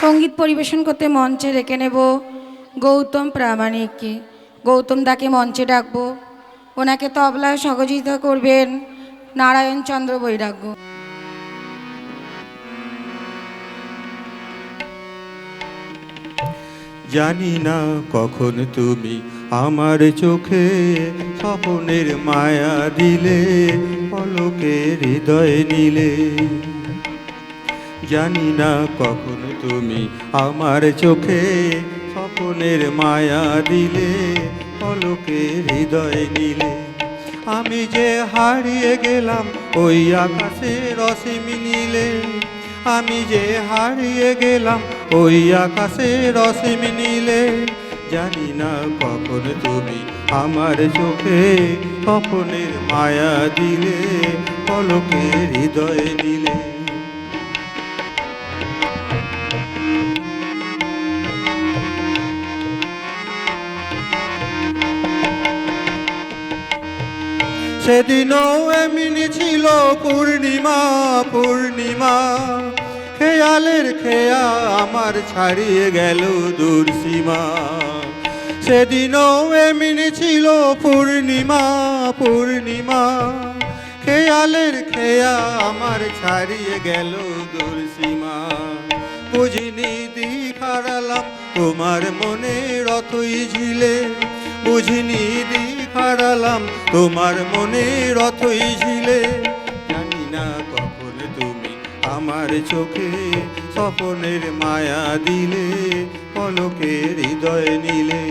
সঙ্গীত পরিবেশন করতে মঞ্চে রেখে নেব গৌতম প্রামাণিককে। গৌতম দাকে মঞ্চে ডাকবো। ওনাকে তবলায় সহযোগিতা করবেন নারায়ণ চন্দ্র বৈরাগ্য। জানি না কখন তুমি আমার চোখে স্বপ্নের মায়া দিলে, পলকে হৃদয় নিলে। জানি না কখন তুমি আমার চোখে স্বপ্নের মায়া দিলে, পলকে হৃদয় নিলে। আমি যে হারিয়ে গেলাম ওই আকাশে অসীম নীলে, আমি যে হারিয়ে গেলাম ওই আকাশে অসীম নীলে। জানি না কখন তুমি আমার চোখে স্বপ্নের মায়া দিলে, পলকে হৃদয় নিলে। সেদিনও এমনি ছিল পূর্ণিমা পূর্ণিমা, সেই খেয়ালের খেয়া আমার ছাড়িয়ে গেল দূর সীমা। সেদিনও এমনি ছিল পূর্ণিমা পূর্ণিমা, খেয়ালের খেয়া আমার ছাড়িয়ে গেল দূর সীমা। বুঝিনি দিক হারালাম তোমার মনের অথই ঝিলে, বুঝিনি দিক হারালাম তোমার মনের অথই ঝিলে। জানি না কখন তুমি আমার চোখে স্বপনের মায়া দিলে, পলকে হৃদয় নিলে।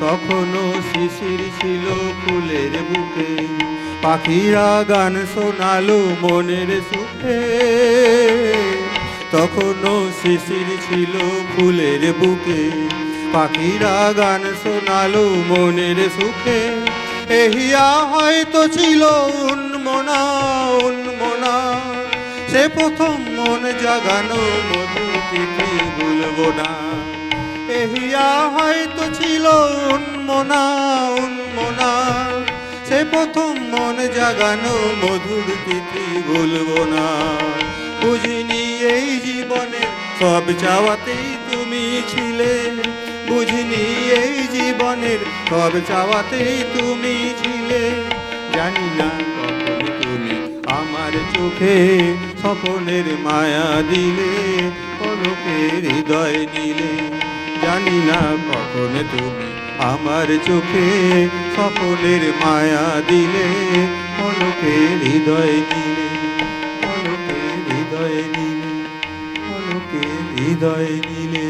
তখনও শিশির ছিল ফুলের বুকে, পাখিরা গান শোনালো মনের সুখে। তখনও শিশির ছিল ফুলের বুকে, পাখিরা গান শোনালো মনের সুখে। এহিয়া হয়তো ছিল উন্মনা উন্মনা, সে প্রথম মন জাগানো মধুর তিথি ভুলবো না। এহিয়া হয়তো ছিল উন্মনা উন্মনা, সে প্রথম মন জাগানো মধুর তিথি ভুলবো না। বুঝিনি এই জীবনের সব চাওয়াতেই তুমি ছিলে, বুঝিনি এই জীবনের সব চাওয়াতেই তুমি ছিলে। জানি না কখন তুমি আমার চোখে স্বপনের মায়া দিলে, পলকে হৃদয় নিলে। জানি না কখন তুমি আমার চোখে স্বপনের মায়া দিলে, পলকে হৃদয় নিলে, পলকে হৃদয় নিলে, পলকে হৃদয় নিলে।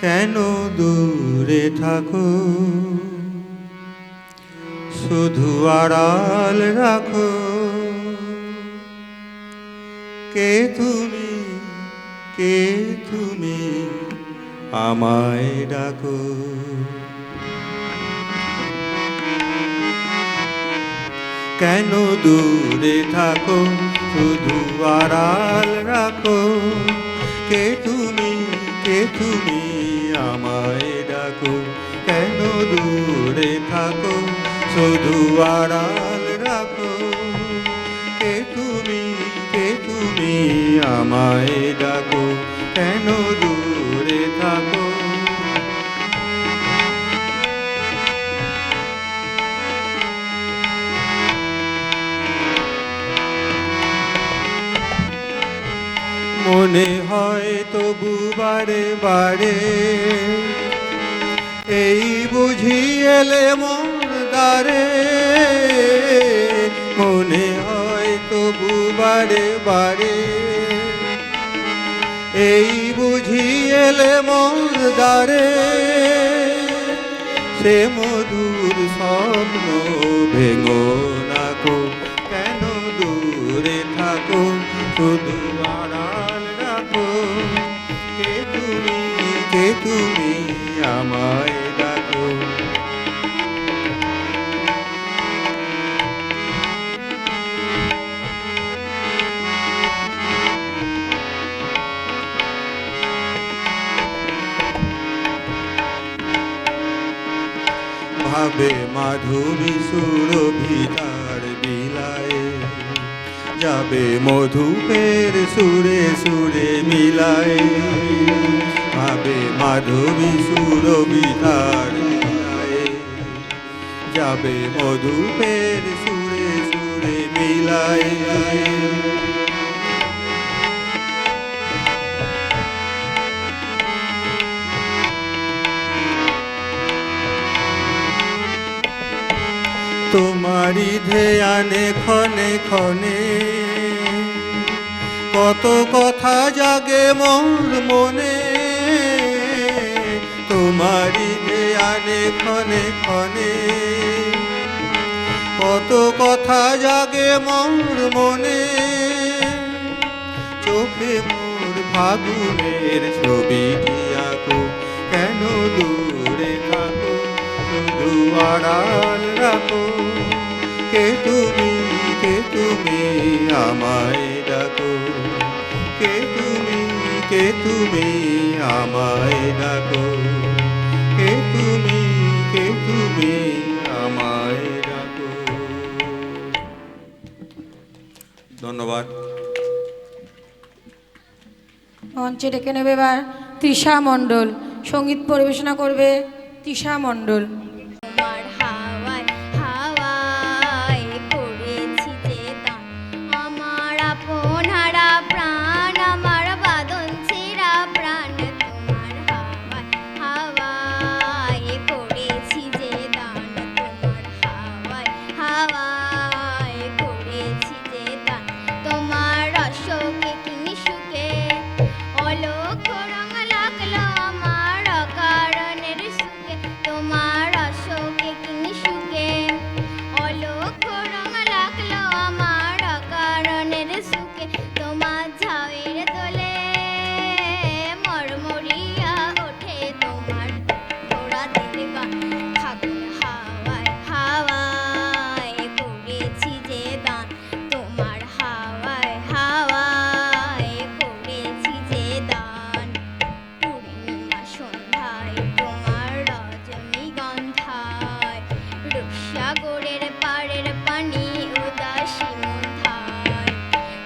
কেন দূরে থাকো, শুধু আড়াল রাখো। কে তুমি, কে তুমি আমায় ডাকো। কেন দূরে থাকো, শুধু আড়াল রাখো। কে তুমি, কে তুমি আমায় ডাকো। কেন দূরে থাকো, শুধু আড়াল রাখো। কে তুমি, কে তুমি আমায় ডাকো। কেন দূরে থাকো। মনে হয় তবু বারে বারে, এই বুঝি এলে মোর দ্বারে। মনে হয় তবু বারে বারে, এই বুঝি এলে মোর দ্বারে। সে মধুর স্বপ্ন ভেঙো নাকো। কেন দূরে থাকো, শুধু আড়াল রাখো। কে তুমি, কে তুমি আমায় ডাকো। ভাবে মাধুরী সুরভি তার বিলায়ে, যাবে মধুপের সুরে সুরে মিলায়ে। ভাবে মাধুরী সুরভি তার বিলায়ে, যাবে মধুপের সুরে সুরে মিলায়ে। তোমারি ধ্যানে ক্ষণে ক্ষণে, কত কথা জাগে মোর মনে। তোমারি ধ্যানে ক্ষণে ক্ষণে, কত কথা জাগে মোর মনে। চোখে মোর ফাগুনের ছবিটি আঁকো। কেন দূরে থাকো, শুধু আড়াল রাখো। কে তুমি, কে তুমি আমায় ডাকো, কে তুমি, কে তুমি আমায় ডাকো, কে তুমি, কে তুমি আমায় ডাকো। ধন্যবাদ। মঞ্চে ডেকে নেবে এবার তৃষা মণ্ডল, সঙ্গীত পরিবেশনা করবে তৃষা মণ্ডল। তোমার হাওয়ায় হাওয়ায় করেছি যে দান, আমার আপন হারা প্রাণ, আমার বাঁধন ছেঁড়া প্রাণ। তোমার হাওয়ায় হাওয়ায় করেছি যে দান, তোমার হাওয়ায় হাওয়ায় করেছি যে দান। তোমার অশোকে কিনি সুখে অলোক রঙ লাগলো আমার অকারণের সুখে। তোমার অশোকে কিনি সুখে অলোক রঙ লাগলো আমার অকারণের সুখে। তোমার ঝাউয়ের দোলে মরমরিয়া ওঠে তোমার ঘোড়াদের গান। ফাগুন হাওয়ায় হাওয়ায় করেছি যে দান, তোমার হাওয়ায় হাওয়ায় করেছি যে দান। পূর্ণিমা সন্ধ্যায় তোমার রজনীগন্ধায়, রূপসাগরের পাড়ের পানি উদাসী মন্ধায়।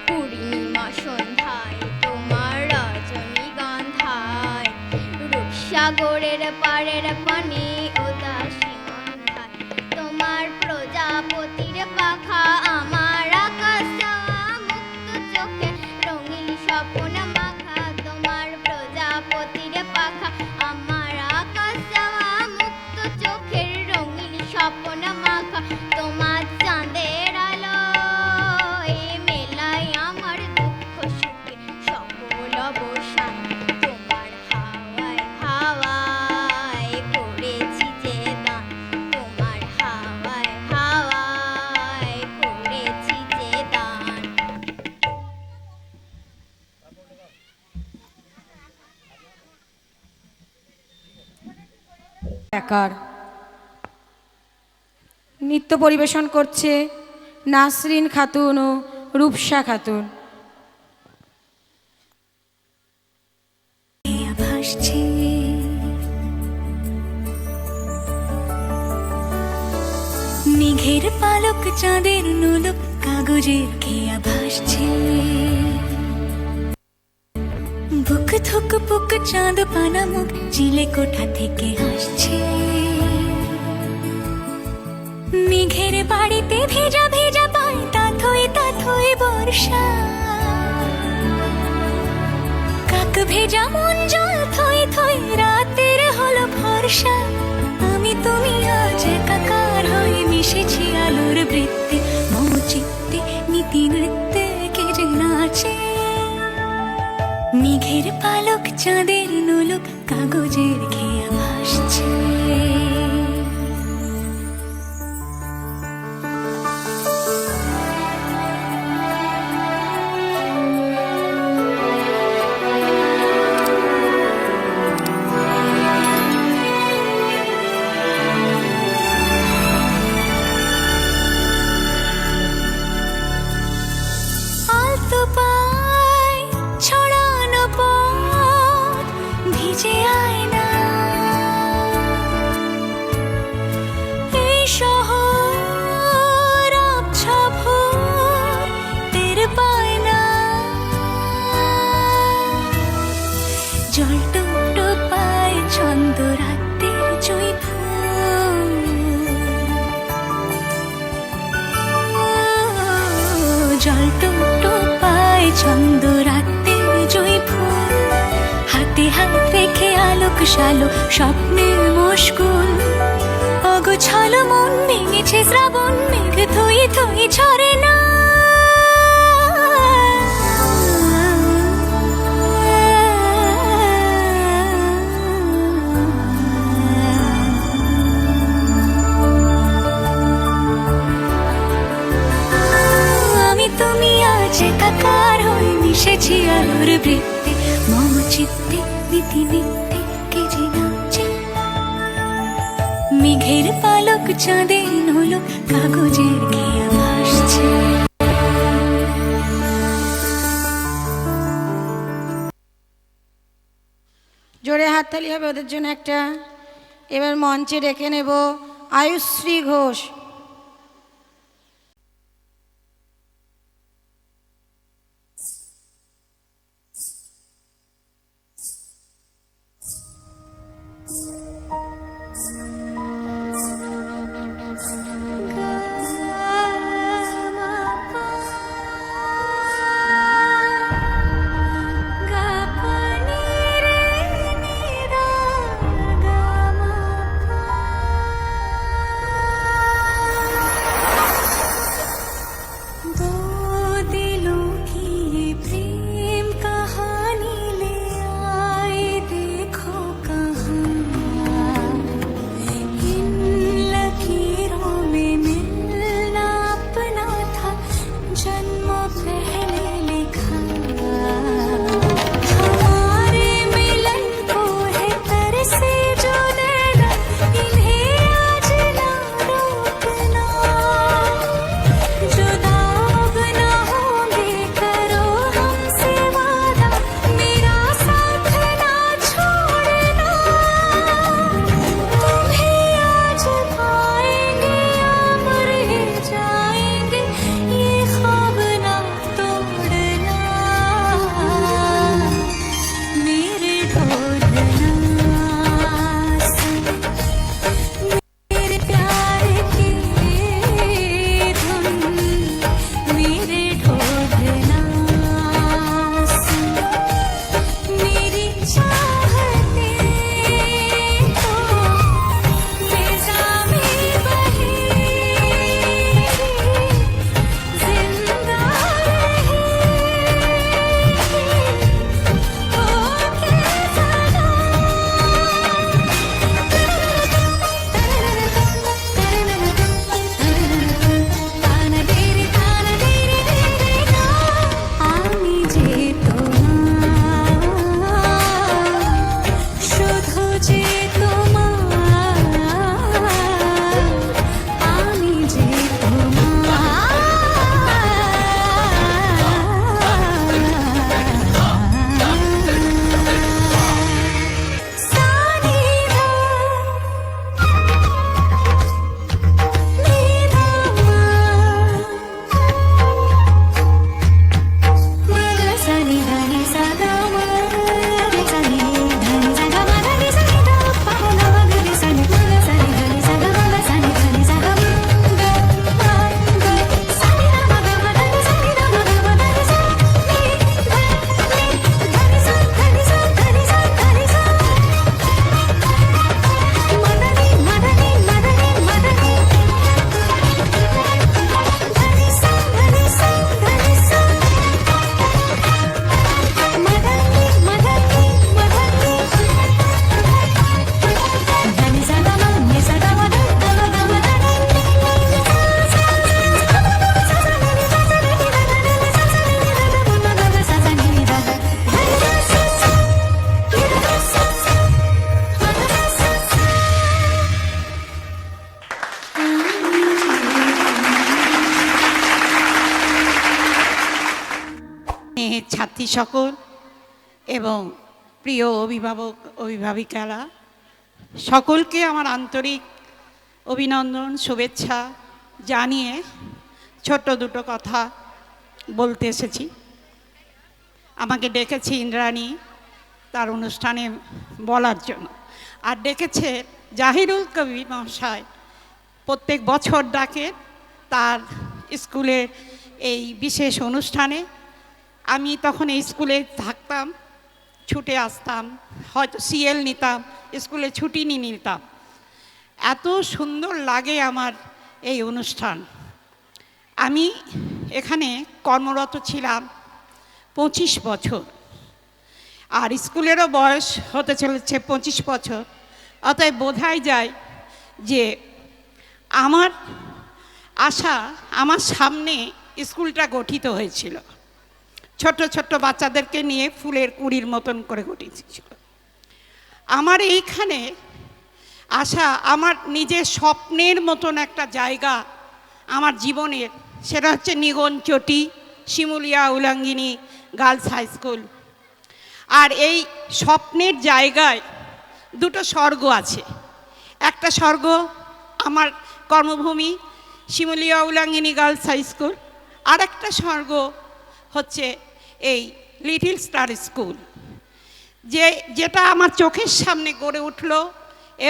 পূর্ণিমা সন্ধ্যায় তোমার রজনীগন্ধায়, রূপসাগরের পাড়ের পানি উদাসী মন্ধায়। তোমার প্রজাপতির পাখা আমার আকাশ ছাওয়া মুক্ত চোখে রঙিন স্বপ্ন মাখা। তোমার প্রজাপতির পাখা আমার আকাশ ছাওয়া মুক্ত চোখের রঙিন স্বপ্ন মাখা। তোমার চাঁদের আলো এই মেলায় আমার দুঃখ সুখে সকল অবসান। তোমার হাওয়ায় হাওয়ায় করেছি যে দান, তোমার হাওয়ায় হাওয়ায় করেছি যে দান। একার নৃত্য পরিবেশন করছে নাসরিন খাতুন ও রূপসা খাতুন। ভাসছে মেঘের পালক চাঁদের নোলক কাগজের খেয়া ভাসছে। বুক থুক পুক চাঁদ পানা মুখ চিলে কোঠা থেকে হাসছে। মেঘের বাড়িতে ভেজা ভেজা পায় তাথই বর্ষা। কাক ভেজা মন জল থই থই রাতের হলো ভরসা। আমি তুমি আজ একাকার হয়ে মিশেছি আলোর বৃত্তে, মম চিত্তে নীতি নৃত্যে কে যে নাচে। মেঘের পালক চাঁদের নোলক কাগজের খেয়া ভাসছে। আলতো পায় ছড়ানো পথ ভিজে আয়না, এই শহর আবছা ভোর টের পায় না। জল টুকটো পায় ছন্দ রাতের জয় ফুল, জল টুকটো পায় ছন্দ রাতের জয় ফুল। হাতে হাত রেখে আলোক শালো স্বপ্নের মশগুল। অগোছালো মন ভেঙেছে শ্রাবণ মেঘ থই থই ঝরে না। আমি তুমি আজ একাকার হয়ে মিশেছি আলোর বৃত্তে, মম চিত্তে নীতি নিত্যে কে যে নাচে। মেঘের পালক চাঁদের নোলক কাগজের খেয়া ভাসছে। আছে। জোরে হাততালি হবে ওদের জন্য একটা। এবার মঞ্চে ডেকে নেব আয়ুশ্রী ঘোষ। ছাত্রী সকল এবং প্রিয় অভিভাবক অভিভাবিকারা সকলকে আমার আন্তরিক অভিনন্দন শুভেচ্ছা জানিয়ে ছোট্ট দুটো কথা বলতে এসেছি। আমাকে ডেকেছে ইন্দ্রাণী তার অনুষ্ঠানে বলার জন্য, আর ডেকেছে জাহিরুল কবির মহাশয়, প্রত্যেক বছর ডাকে তার স্কুলের এই বিশেষ অনুষ্ঠানে। আমি তখন এই স্কুলে থাকতাম, ছুটে আসতাম, হয়তো সিএল নিতাম, স্কুলে ছুটি নিয়ে নিতাম। এত সুন্দর লাগে আমার এই অনুষ্ঠান। আমি এখানে কর্মরত ছিলাম 25 বছর, আর স্কুলেরও বয়স হতে চলেছে 25 বছর। অতএব বোঝাই যায় যে আমার আশা, আমার সামনে স্কুলটা গঠিত হয়েছিল, ছোট ছোট্ট বাচ্চাদেরকে নিয়ে ফুলের কুড়ির মতন করে গঠিয়েছিল। আমার এইখানে আসা আমার নিজের স্বপ্নের মতন একটা জায়গা আমার জীবনের সেটা হচ্ছে নিগনচটি শিমুলিয়া উলাঙ্গিনী গার্লস হাই স্কুল। আর এই স্বপ্নের জায়গায় দুটো স্বর্গ আছে। একটা স্বর্গ আমার কর্মভূমি শিমুলিয়া উলাঙ্গিনী গার্লস হাই স্কুল, আর একটা স্বর্গ হচ্ছে এই লিটল স্টার স্কুল, যেটা আমার চোখের সামনে গড়ে উঠল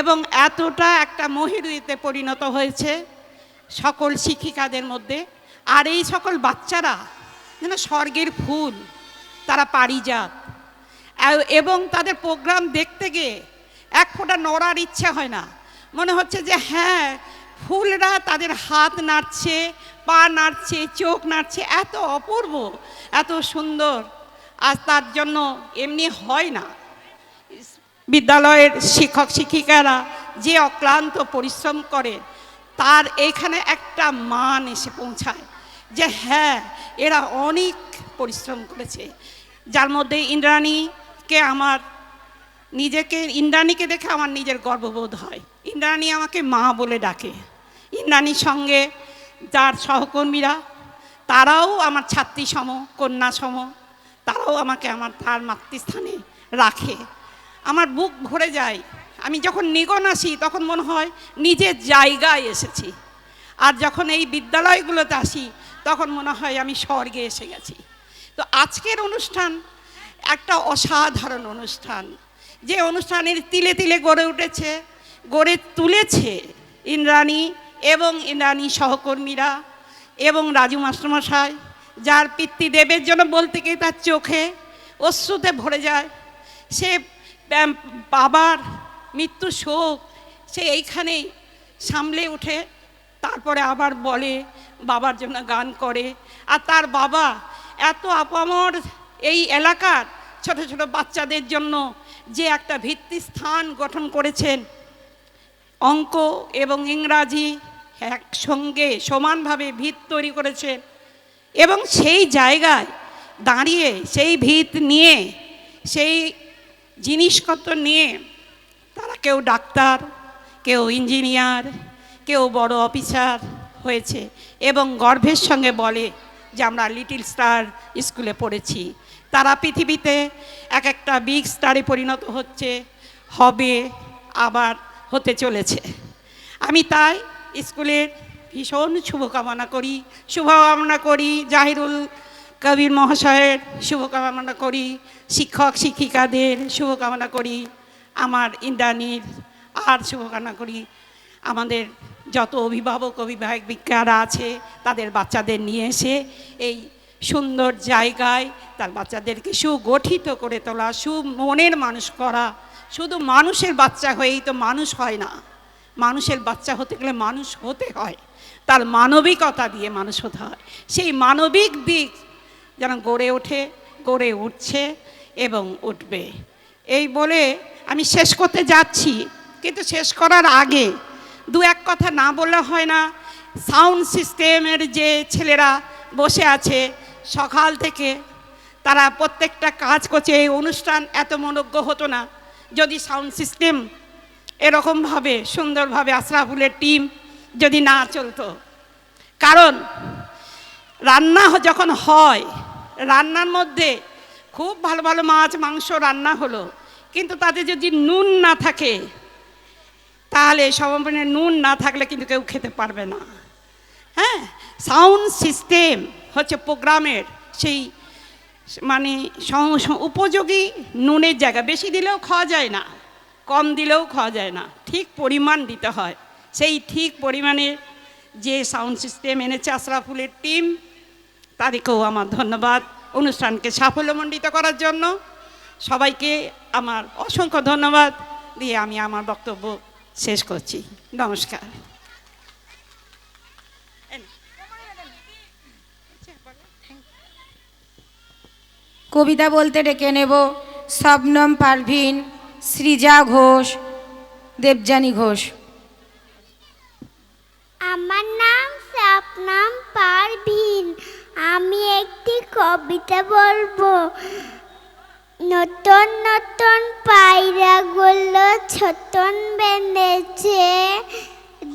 এবং এতটা একটা মহিরুইতে পরিণত হয়েছে সকল শিক্ষিকাদের মধ্যে। আর এই সকল বাচ্চারা যেন স্বর্গের ফুল, তারা পারিজাত, এবং তাদের প্রোগ্রাম দেখতে গিয়ে এক ফোঁটা নড়ার ইচ্ছে হয় না, মনে হচ্ছে যে হ্যাঁ ফুলরা তাদের হাত নাড়ছে, পা নাড়ছে, চোখ নাড়ছে, এত অপূর্ব, এত সুন্দর। আর তার জন্য এমনি হয় না, বিদ্যালয়ের শিক্ষক শিক্ষিকারা যে অক্লান্ত পরিশ্রম করে তার এইখানে একটা মান এসে পৌঁছায় যে হ্যাঁ এরা অনেক পরিশ্রম করেছে। যার মধ্যে ইন্দ্রাণীকে ইন্দ্রাণীকে দেখে আমার নিজের গর্ববোধ হয়। ইন্দ্রাণী আমাকে মা বলে ডাকে। ইন্দ্রাণীর সঙ্গে যার সহকর্মীরা তারাও আমার ছাত্রী সম, কন্যা সম, তারাও আমাকে তার মাতৃস্থানে রাখে। আমার বুক ভরে যায়। আমি যখন নিগন আসি তখন মনে হয় নিজের জায়গায় এসেছি, আর যখন এই বিদ্যালয়গুলোতে আসি তখন মনে হয় আমি স্বর্গে এসে গেছি। তো আজকের অনুষ্ঠান একটা অসাধারণ অনুষ্ঠান, যে অনুষ্ঠানের তিলে তিলে গড়ে তুলেছে ইন্দ্রাণী এবং ইন্দ্রাণী সহকর্মীরা এবং রাজু মাস্টারমশাই, যার পিতৃদেবের জন্য বলতে গিয়ে তার চোখে অশ্রুতে ভরে যায়। সে বাবার মৃত্যু শোক সে এইখানেই সামলে ওঠে, তারপরে আবার বলে, বাবার জন্য গান করে। আর তার বাবা এত আপামর এই এলাকার ছোট ছোট বাচ্চাদের জন্য যে একটা ভিত্তিস্থান গঠন করেছেন, অঙ্ক এবং ইংরাজি একসঙ্গে সমানভাবে ভিত তৈরি করেছেন, এবং সেই জায়গায় দাঁড়িয়ে সেই ভিত নিয়ে, সেই জিনিসপত্র নিয়ে তারা কেউ ডাক্তার, কেউ ইঞ্জিনিয়ার, কেউ বড় অফিসার হয়েছে এবং গর্বের সঙ্গে বলে যে আমরা লিটল স্টার স্কুলে পড়েছি। তারা পৃথিবীতে এক একটা বিগ স্টারে পরিণত হচ্ছে, হবে, আবার হতে চলেছে। আমি তাই স্কুলের ভীষণ শুভকামনা করি, জাহিরুল কবির মহাশয়ের শুভকামনা করি, শিক্ষক শিক্ষিকাদের শুভকামনা করি, আমার ইন্দ্রাণীর আর শুভকামনা করি, আমাদের যত অভিভাবক অভিভাবিকারা আছে তাদের বাচ্চাদের নিয়ে এসে এই সুন্দর জায়গায় তার বাচ্চাদেরকে সুগঠিত করে তোলা, মনের মানুষ করা। শুধু মানুষের বাচ্চা হয়েই তো মানুষ হয় না, মানুষের বাচ্চা হতে গেলে মানুষ হতে হয়, তার মানবিকতা দিয়ে মানুষ হতে হয়। সেই মানবিক দিক যেন গড়ে উঠছে এবং উঠবে। এই বলে আমি শেষ করতে যাচ্ছি, কিন্তু শেষ করার আগে দু এক কথা না বললে হয় না। সাউন্ড সিস্টেমের যে ছেলেরা বসে আছে সকাল থেকে, তারা প্রত্যেকটা কাজ করছে। এই অনুষ্ঠান এত মনোজ্ঞ হতো না যদি সাউন্ড সিস্টেম এরকমভাবে সুন্দরভাবে আশরাফুলের টিম যদি না চলতো। কারণ রান্না যখন হয়, রান্নার মধ্যে খুব ভালো ভালো মাছ মাংস রান্না হলো, কিন্তু তাতে যদি নুন না থাকে, তাহলে সমপরিমাণে নুন না থাকলে কিন্তু কেউ খেতে পারবে না। হ্যাঁ, সাউন্ড সিস্টেম হচ্ছে প্রোগ্রামের সেই উপযোগী নুনের জায়গা। বেশি দিলেও খাওয়া যায় না, কম দিলেও খাওয়া যায় না, ঠিক পরিমাণ দিতে হয়। সেই ঠিক পরিমাণে যে সাউন্ড সিস্টেম এনেছে আশরাফুলের টিম, তাদেরকেও আমার ধন্যবাদ অনুষ্ঠানকে সাফল্যমণ্ডিত করার জন্য। সবাইকে আমার অসংখ্য ধন্যবাদ দিয়ে আমি আমার বক্তব্য শেষ করছি। নমস্কার। কবিতা বলতে ডেকে নেব শবনম পারভিন, সৃজা ঘোষ, দেবযানী ঘোষ। আমার নাম শবনম পারভিন। আমি একটি কবিতা বলবো। নতুন নতুন পায়রাগুলো ছতন বেঁধেছে,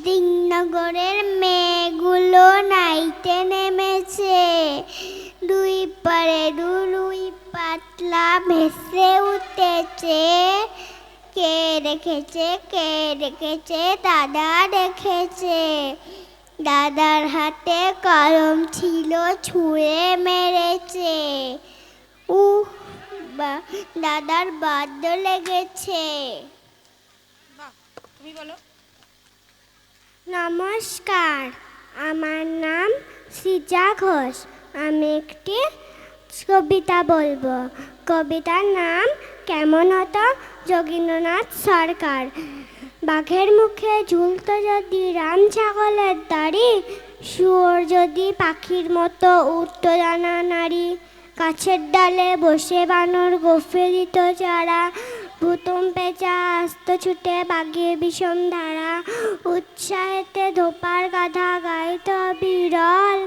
দিননগরের মেয়েগুলো নাইতে নেমেছে, দুই পারে দুই পাতলা ভেসে উঠেছে। কে দেখেছে দাদা দেখেছে। দাদার হাতে কলম ছিল, ছুঁড়ে মেরেছে। দাদার বাদ্য লেগেছে। তুমি বলো। নমস্কার, আমার নাম সৃজা ঘোষ। আমি একটি কবিতা বলবো। কবিতার নাম কেমন হতো যোগীন্দ্রনাথ সরকার। বাঘের মুখে ঝুলতো যদি রাম ছাগলের দাড়ি, শুয়োর যদি পাখির মতো উঠতো জানা নারী, গাছের ডালে বসে বানর গোফে দিত চারা, ভুতুম পেঁচা আস্ত ছুটে বাগিয়ে বিষম ধারা, উৎসাহেতে ধোপার গাধা গাইত বিরল,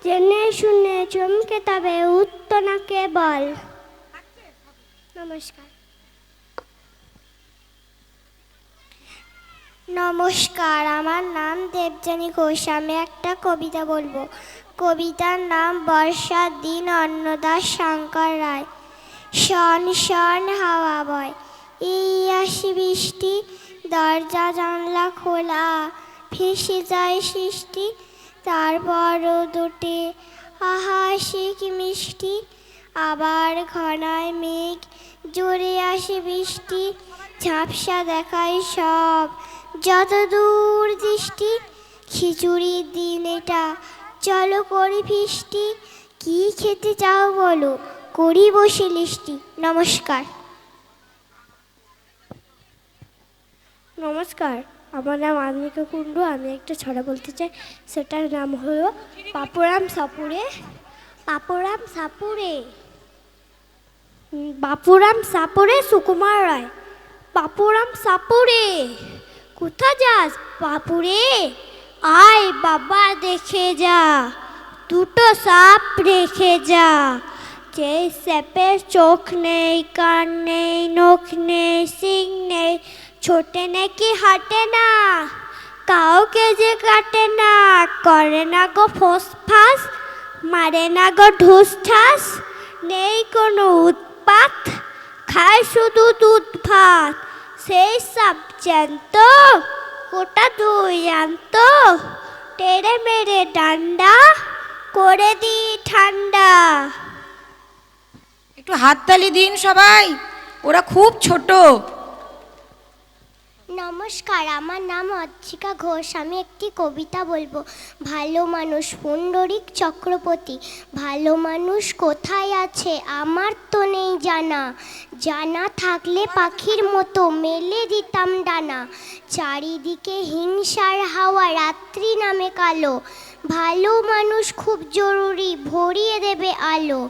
জেনে শুনে চমকে তবে উঠত না কেবল। নমস্কার। নমস্কার, আমার নাম দেবযানী ঘোষ। আমি একটা কবিতা বলবো। কবিতার নাম বর্ষার দিন, অন্নদাস শঙ্কর রায়। শন শন হাওয়া বয়, এই আসি বৃষ্টি, দরজা জানলা খোলা, ভেসে যায় সৃষ্টি, তারপরও দুটি আহা সে কি মিষ্টি। আবার ঘনায় মেঘ, জোরে আসে বৃষ্টি, ঝাপসা দেখায় সব যত দূর দৃষ্টি। খিচুড়ির দিন এটা, চলো করি ফিষ্টি, কি খেতে চাও বলো, করি বসে লিষ্টি। নমস্কার। নমস্কার, আমার নাম আধুনিকা কুণ্ডু। আমি একটা ছড়া বলতে চাই, সেটার নাম হলো পাপুরাম সাপুরে। পাপুরাম সাপুরে, বাপুরাম সাপুরে সুকুমার রায়। পাপুরাম সাপুরে, কোথা যাস বাপুরে, আয় বাবা দেখে যা, দুটো সাপ রেখে যা। যে স্যাপের চোখ নেই, কান নেই, নখ নেই, শিং নেই, ছোটে নাকি হাঁটে না, কাউকে যে কাটে না, করে না গো ফোস ফাস, মারে না গো ঢুস ঠাস, নেই কোনো উৎপাত, খায় শুধু দুধ ভাত। সেই সব জ্যান্ত, গোটা দুই আনত, টেড়ে মেরে ডান্ডা, করে দি ঠান্ডা। একটু হাততালি দিন সবাই, ওরা খুব ছোট। নমস্কার, আমার নাম অর্চিকা ঘোষ। আমি একটি কবিতা বলবো। ভালো মানুষ পুণ্ডরিক চক্রবর্তী। ভালো মানুষ কোথায় আছে আমার তো নেই জানা, জানা থাকলে পাখির মতো মেলে দিতাম ডানা। চারিদিকে হিংসার হাওয়া, রাত্রি নামে কালো, ভালো মানুষ খুব জরুরি, ভরিয়ে দেবে আলো।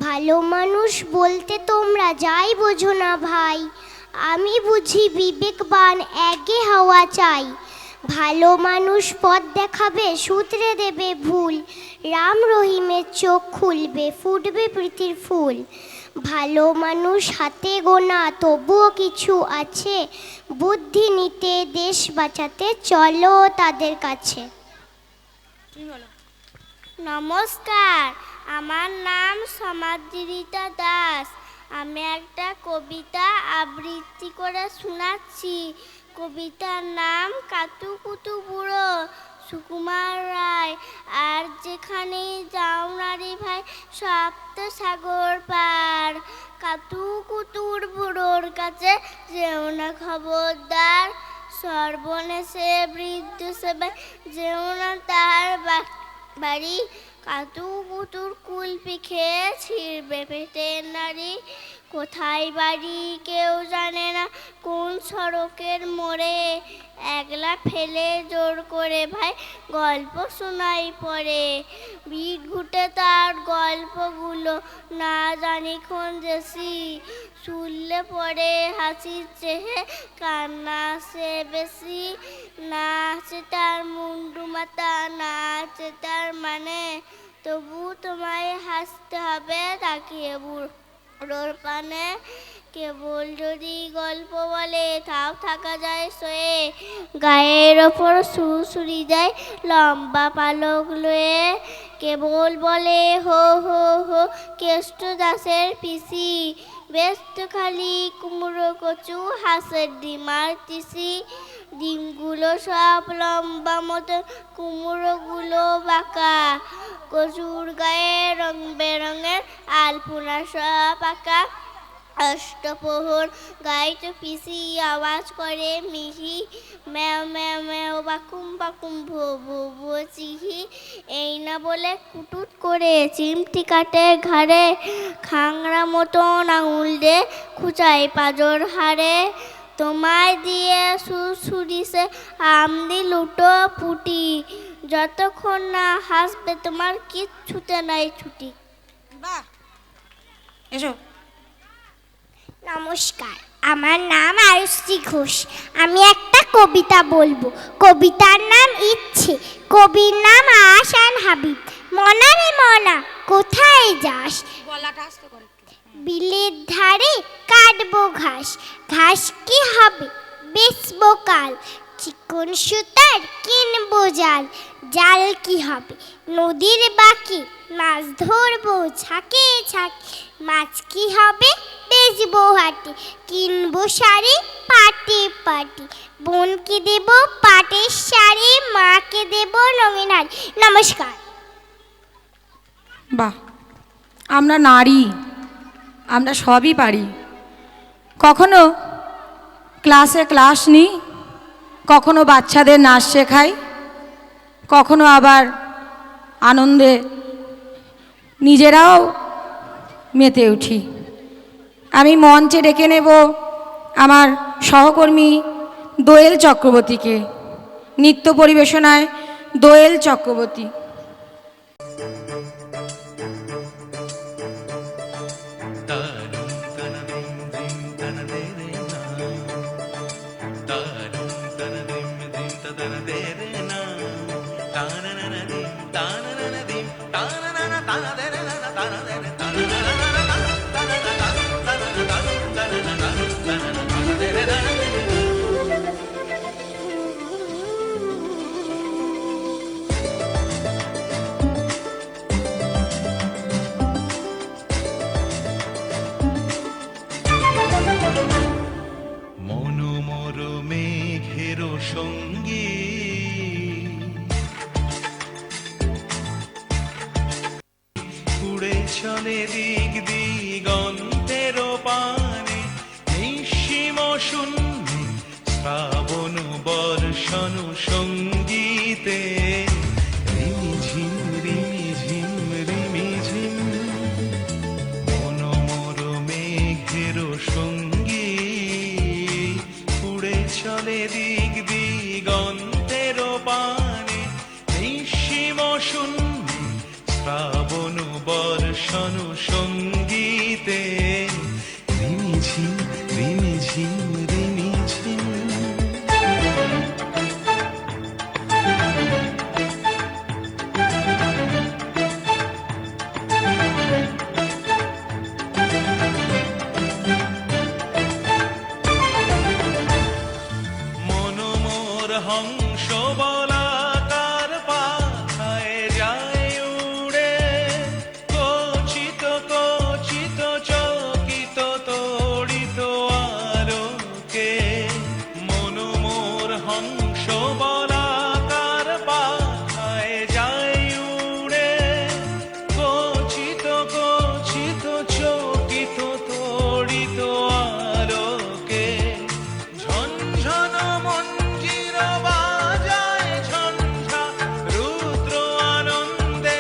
ভালো মানুষ বলতে তোমরা যাই বোঝো না ভাই, আমি বুঝি বিবেকবান এগে হওয়া চাই। ভালো মানুষ পথ দেখাবে, সূত্রে দেবে ভুল, রাম রহিমের চোখ খুলবে, ফুটবে প্রীতির ফুল। ভালো মানুষ হাতে গোনা, তবুও কিছু আছে, বুদ্ধি নিতে দেশ বাঁচাতে চলো তাদের কাছে। নমস্কার, আমার নাম সমাদৃতা দাস। আমি একটা কবিতা আবৃত্তি করে শোনাচ্ছি। কবিতার নাম কাতুকুতু বুড়ো, সুকুমার রায়। আর যেখানেই যাও নারী ভাই, সপ্ত সাগর পার, কাতুকুতুর বুড়োর কাছে যেও না খবরদার, সর্বনেশে বৃদ্ধ সবাই যেও না তার বাড়ি, কাতুকুতুর কুলপি খেয়ে ছিঁড়বে পেটের নারী। কোথায় বাড়ি কেউ জানে না, কোন সড়কের মোড়ে, একলা ফেলে জোর করে ভাই গল্প শোনাই পড়ে। বিট ঘুটে তার গল্পগুলো না জানি কোন দেশি, শুনলে পরে হাসির চেহে কান্না আসে বেশি। না আছে তার মুন্ডু মাথা, না আছে তার মানে, তবু তোমায় হাসতে হবে তাকিয়ে বুড়ো ওর পানে কেবল যদি গল্প বলে তাও থাকা যায় সয়ে, গায়ের ওপর সুরসুরি দেয় লম্বা পালক লয়ে, কেবল বলে হো হো হো কেষ্ট দাসের পিসি, ব্যস্ত খালি কুমড়ো কচু হাঁসের ডিমার তিসি, ডিমগুলো সব লম্বা মতো কুমড়োগুলো বাঁকা, কচুর গায়ে রং বেরঙের আলপনা সব আঁকা, অষ্টপ্রহর গাইতে পিসি আওয়াজ করে মিহি, ম্যাও ম্যাও ম্যাও বাকুম বাকুম ভো ভো ভো চিহি, এই না বলে কুটুট করে চিমটি কাটে ঘাড়ে, খাংরা মতন আঙুল দে খুচাই পাজর হাড়ে, তোমায় দিয়ে সুরসুরিসে আমদি লুটো পুটি, যতক্ষণ না হাসবে তোমার কিচ্ছুতে নাই ছুটি। বাহ, এসো। নমস্কার, আমার নাম আয়ুশ্রী ঘোষ। আমি একটা কবিতা বলবো। কবিতার নাম ইচ্ছে, কবির নাম আশান হাবিব। মনা রে মনা কোথায় যাস, গলাটা আস্তে করে একটু। বিলের ধারে কাটবো ঘাস, ঘাস কি হবে বেচবো কাল, চিকন সুতার কিনবো জাল, জাল কি হবে নদীর বাকি, মাছ ধরবো ঝাঁকে ঝাঁকে, মাছ কি হবে বেচবো হাটে, কিনবো শাড়ি পাটে পাটে, বোনকে দেব পাটের শাড়ি, মাকে দেব রঙিন হাড়ি। নমস্কার। বাহ, আমরা নারী, আমরা সবই পারি। কখনো ক্লাসে ক্লাস নিই, কখনো বাচ্চাদের নাচ শেখাই, কখনো আবার আনন্দে নিজেরাও মেতে উঠি। আমি মঞ্চে ডেকে নেব আমার সহকর্মী দোয়েল চক্রবর্তীকে। নৃত্য পরিবেশনায় দোয়েল চক্রবর্তী। চলে দিক দিগন্তের পানে, নিঃসীম শূন্যে শ্রাবণ বর্ষণ সঙ্গীতে, রিমিঝিম রিমিঝিম রিমিঝিম মনোমর মেঘের সঙ্গী, উড়ে চলে দিক দিগন্তের পানে, নিঃসীম শূন্যে শ্রাবণ বর্ষণ সঙ্গীতে, রিমিঝিম রিমিঝিম রিমিঝিম। মনোমোর হংস বলাকার পাখায় যায় উড়ে, কচিত কচিত চকিত তড়িত আলোকে, মনোমোর হংস বলাকার পাখায় যায় উড়ে, কচিত কচিত চকিত তড়িত আলোকে, ঝনঝন মঞ্জির বাজায় ঝঞ্ঝা রুদ্র আনন্দে,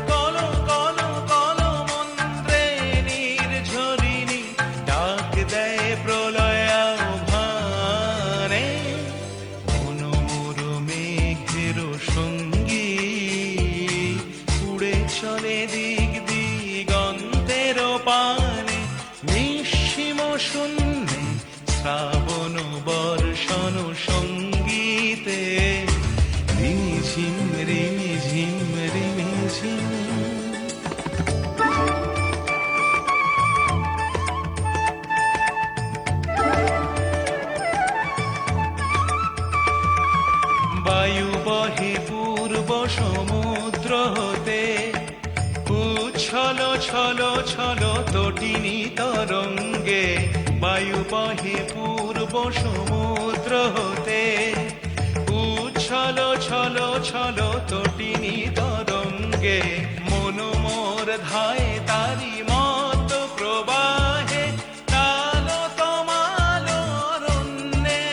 কল কল কল মন্ত্রে নির্ঝরিণী ডাক দেয় প্রলয় আহ্বানে, মনোমর মেঘের সঙ্গী, উড়ে চলে দিক দিগন্তের পানে, নিঃসীম শূন্যে শ্রাবণ বর্ষণ সঙ্গীতে, রিমিঝিম রিমিঝিম রিমিঝিম। তটিনী তরঙ্গে বায়ু বহে পূর্ব সমুদ্র হতে উচ্ছল ছল ছল তটিনী তরঙ্গে মন মোর ধায় তারি মত প্রবাহে তালো তমালো অরণ্যে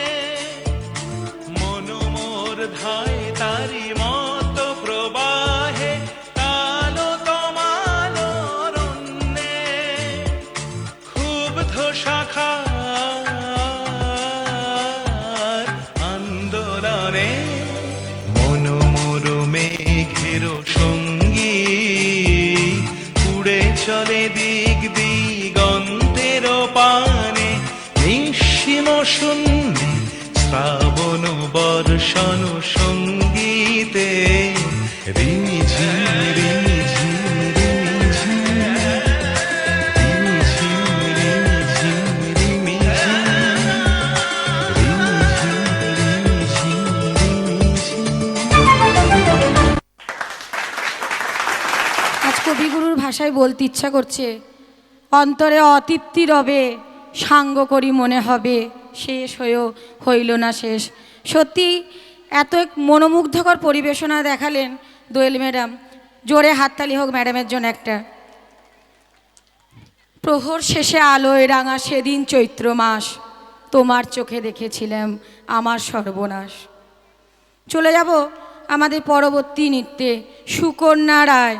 মন মোর ধায় তারি মত প্রবাহে তালো তমালো অরণ্যে ক্ষুব্ধ শাখার আন্দোলনে মন মোর মেঘের সঙ্গী উড়ে চলে দিক দিগন্তের পানে নিঃসীম শূন্যে শ্রাবণ বর্ষণ সঙ্গীতে রিমি ঝিমি রিমি ঝিমি রিমি ঝিমি রিমি ঝিমি রিমি ঝিমি রিমি আজ কবিগুরুর ভাষায় বলতে ইচ্ছা করছে, অন্তরে অতৃপ্তি রবে সাঙ্গ করি মনে হবে শেষ হয়েও হইল না শেষ। সত্যি এত এক মনোমুগ্ধকর পরিবেশনা দেখালেন দোয়েল ম্যাডাম। জোরে হাততালি হোক ম্যাডামের জন্য একটা। প্রহর শেষে আলোয় রাঙা সেদিন চৈত্র মাস, তোমার চোখে দেখেছিলাম আমার সর্বনাশ। চলে যাব আমাদের পরবর্তী নৃত্যে। সুকন্যা রায়,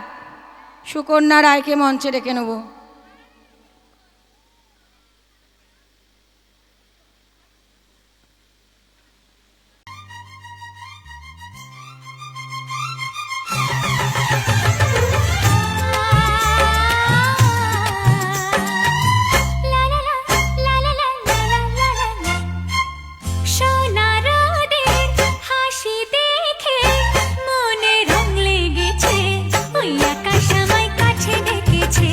সুকন্যা রায়কে মঞ্চে ডেকে নেব। মনে রং লেগেছে, ওই আকাশ আমায় কাছে ডেকেছে।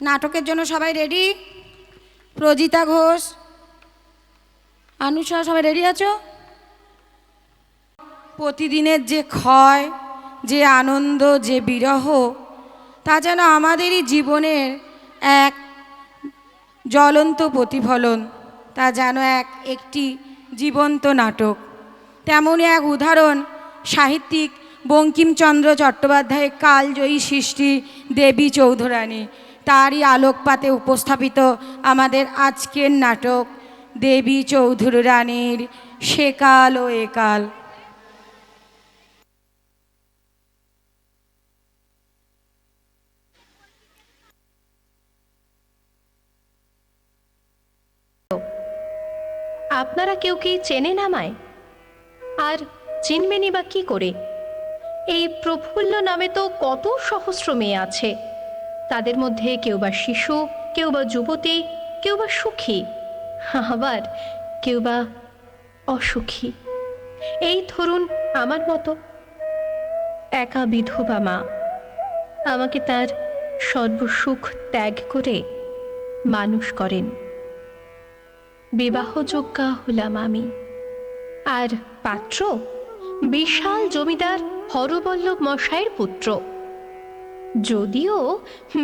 নাটকের জন্য সবাই রেডি? প্রজিতা ঘোষ, আনুষা, সবাই রেডি আছো? প্রতিদিনের যে ক্ষয়, যে আনন্দ, যে বিরহ, তা যেন আমাদেরই জীবনের এক জ্বলন্ত প্রতিফলন, তা যেন একটি জীবন্ত নাটক। তেমনই এক উদাহরণ সাহিত্যিক বঙ্কিমচন্দ্র চট্টোপাধ্যায়ের কালজয়ী সৃষ্টি দেবী চৌধুরানী। তারই আলোকপাতে উপস্থাপিত আমাদের আজকের নাটক দেবী চৌধুরানীর সেকাল ও একাল। আপনারা কেউ কি চেনেন আমায়? আর চিনবেনই বা কি করে? এই প্রফুল্ল নামে তো কত সহস্র মেয়ে আছে। তাদের মধ্যে কেউ বা শিশু, কেউ বা যুবতী, কেউ বা সুখী, আবার কেউ বা অসুখী। এই ধরুন আমার মতো একা বিধবা মা। আমাকে তার সর্বসুখ ত্যাগ করে মানুষ করেন। বিবাহযোগ্যা হলাম আমি। আর পাত্র বিশাল জমিদার হরবল্লভ মশাইয়ের পুত্র। যদিও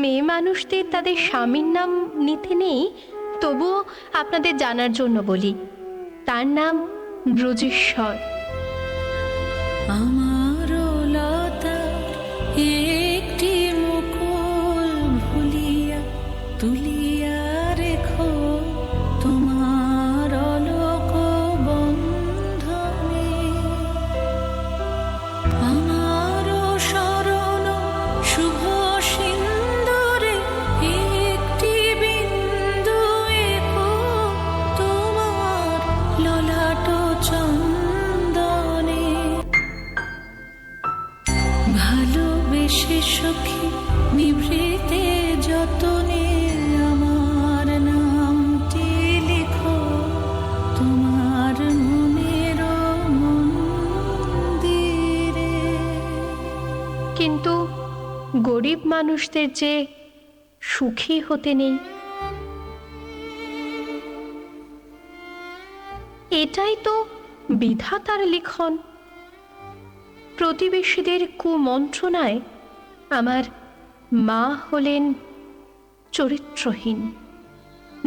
মেয়ে মানুষদের তাদের স্বামীর নাম নিতে নেই, তবুও আপনাদের জানার জন্য বলি, তার নাম ব্রজেশ্বর। আমার লতা একটি মুকুল ভুলিয়া তুলিয়া রেখো তোমার অলোক বন্ধনে। আমার শরণ শুভ সিন্দুরে একটি বিন্দু এঁকো তোমার ললাট চন্দনে। ভালোবেসে সখী নিভৃতে যতনে আমার নামটি লিখো তোমার মনের মন্দিরে। কিন্তু গরিব মানুষদের যে সুখী হতে নেই, এটাই তো বিধাতার লিখন। প্রতিবেশীদের কুমন্ত্রণায় আমার মা হলেন চরিত্রহীন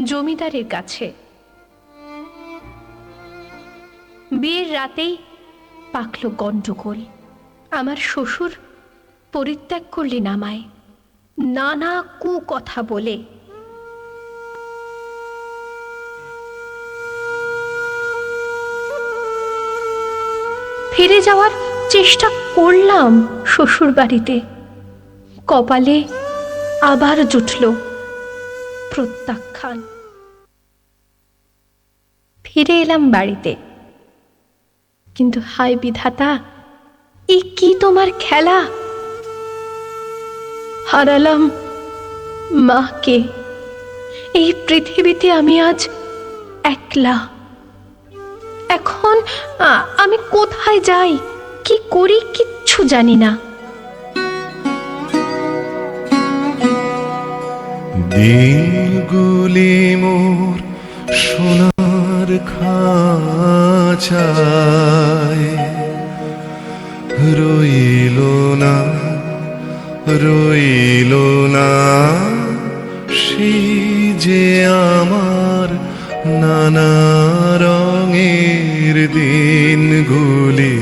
জমিদারের কাছে। বিয়ের রাতেই পাকল গণ্ডগোল। আমার শ্বশুর পরিত্যাগ করলেন আমায় নানা কুকথা বলে। ফিরে যাওয়ার চেষ্টা করলাম শ্বশুর বাড়িতে, কপালে আবার জুটল প্রত্যাখ্যান। ফিরে এলাম বাড়িতে, কিন্তু হায় বিধাতা, এ কি তোমার খেলা! হারালাম মাকে। এই পৃথিবীতে আমি আজ একলা। এখন আমি কোথায় যাই, কি করি, কিচ্ছু জানি না। দিনগুলি মোর সোনার খাঁচায় রইল না, রইল না সেই যে আমার নানা রঙের দিনগুলি।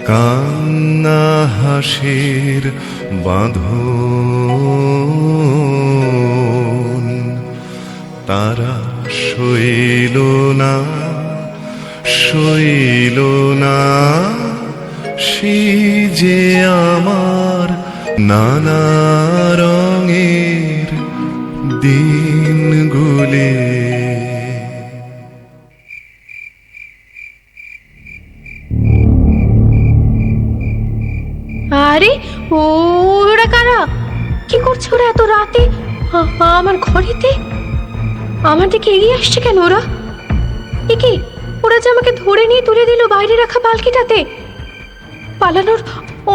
কান্না হাসির বাঁধন তারা সইল না, সইল না সেই যে আমার নানা রঙের দিনগুলি। আরে ওরা কারা? কি করছে ওরা এত রাতে আমার ঘরেতে? আমার দিকে এগিয়ে আসছে কেন ওরা? এ কি, ওরা যে আমাকে ধরে নিয়ে তুলে দিল বাইরে রাখা পালকিটাতে। পালানোর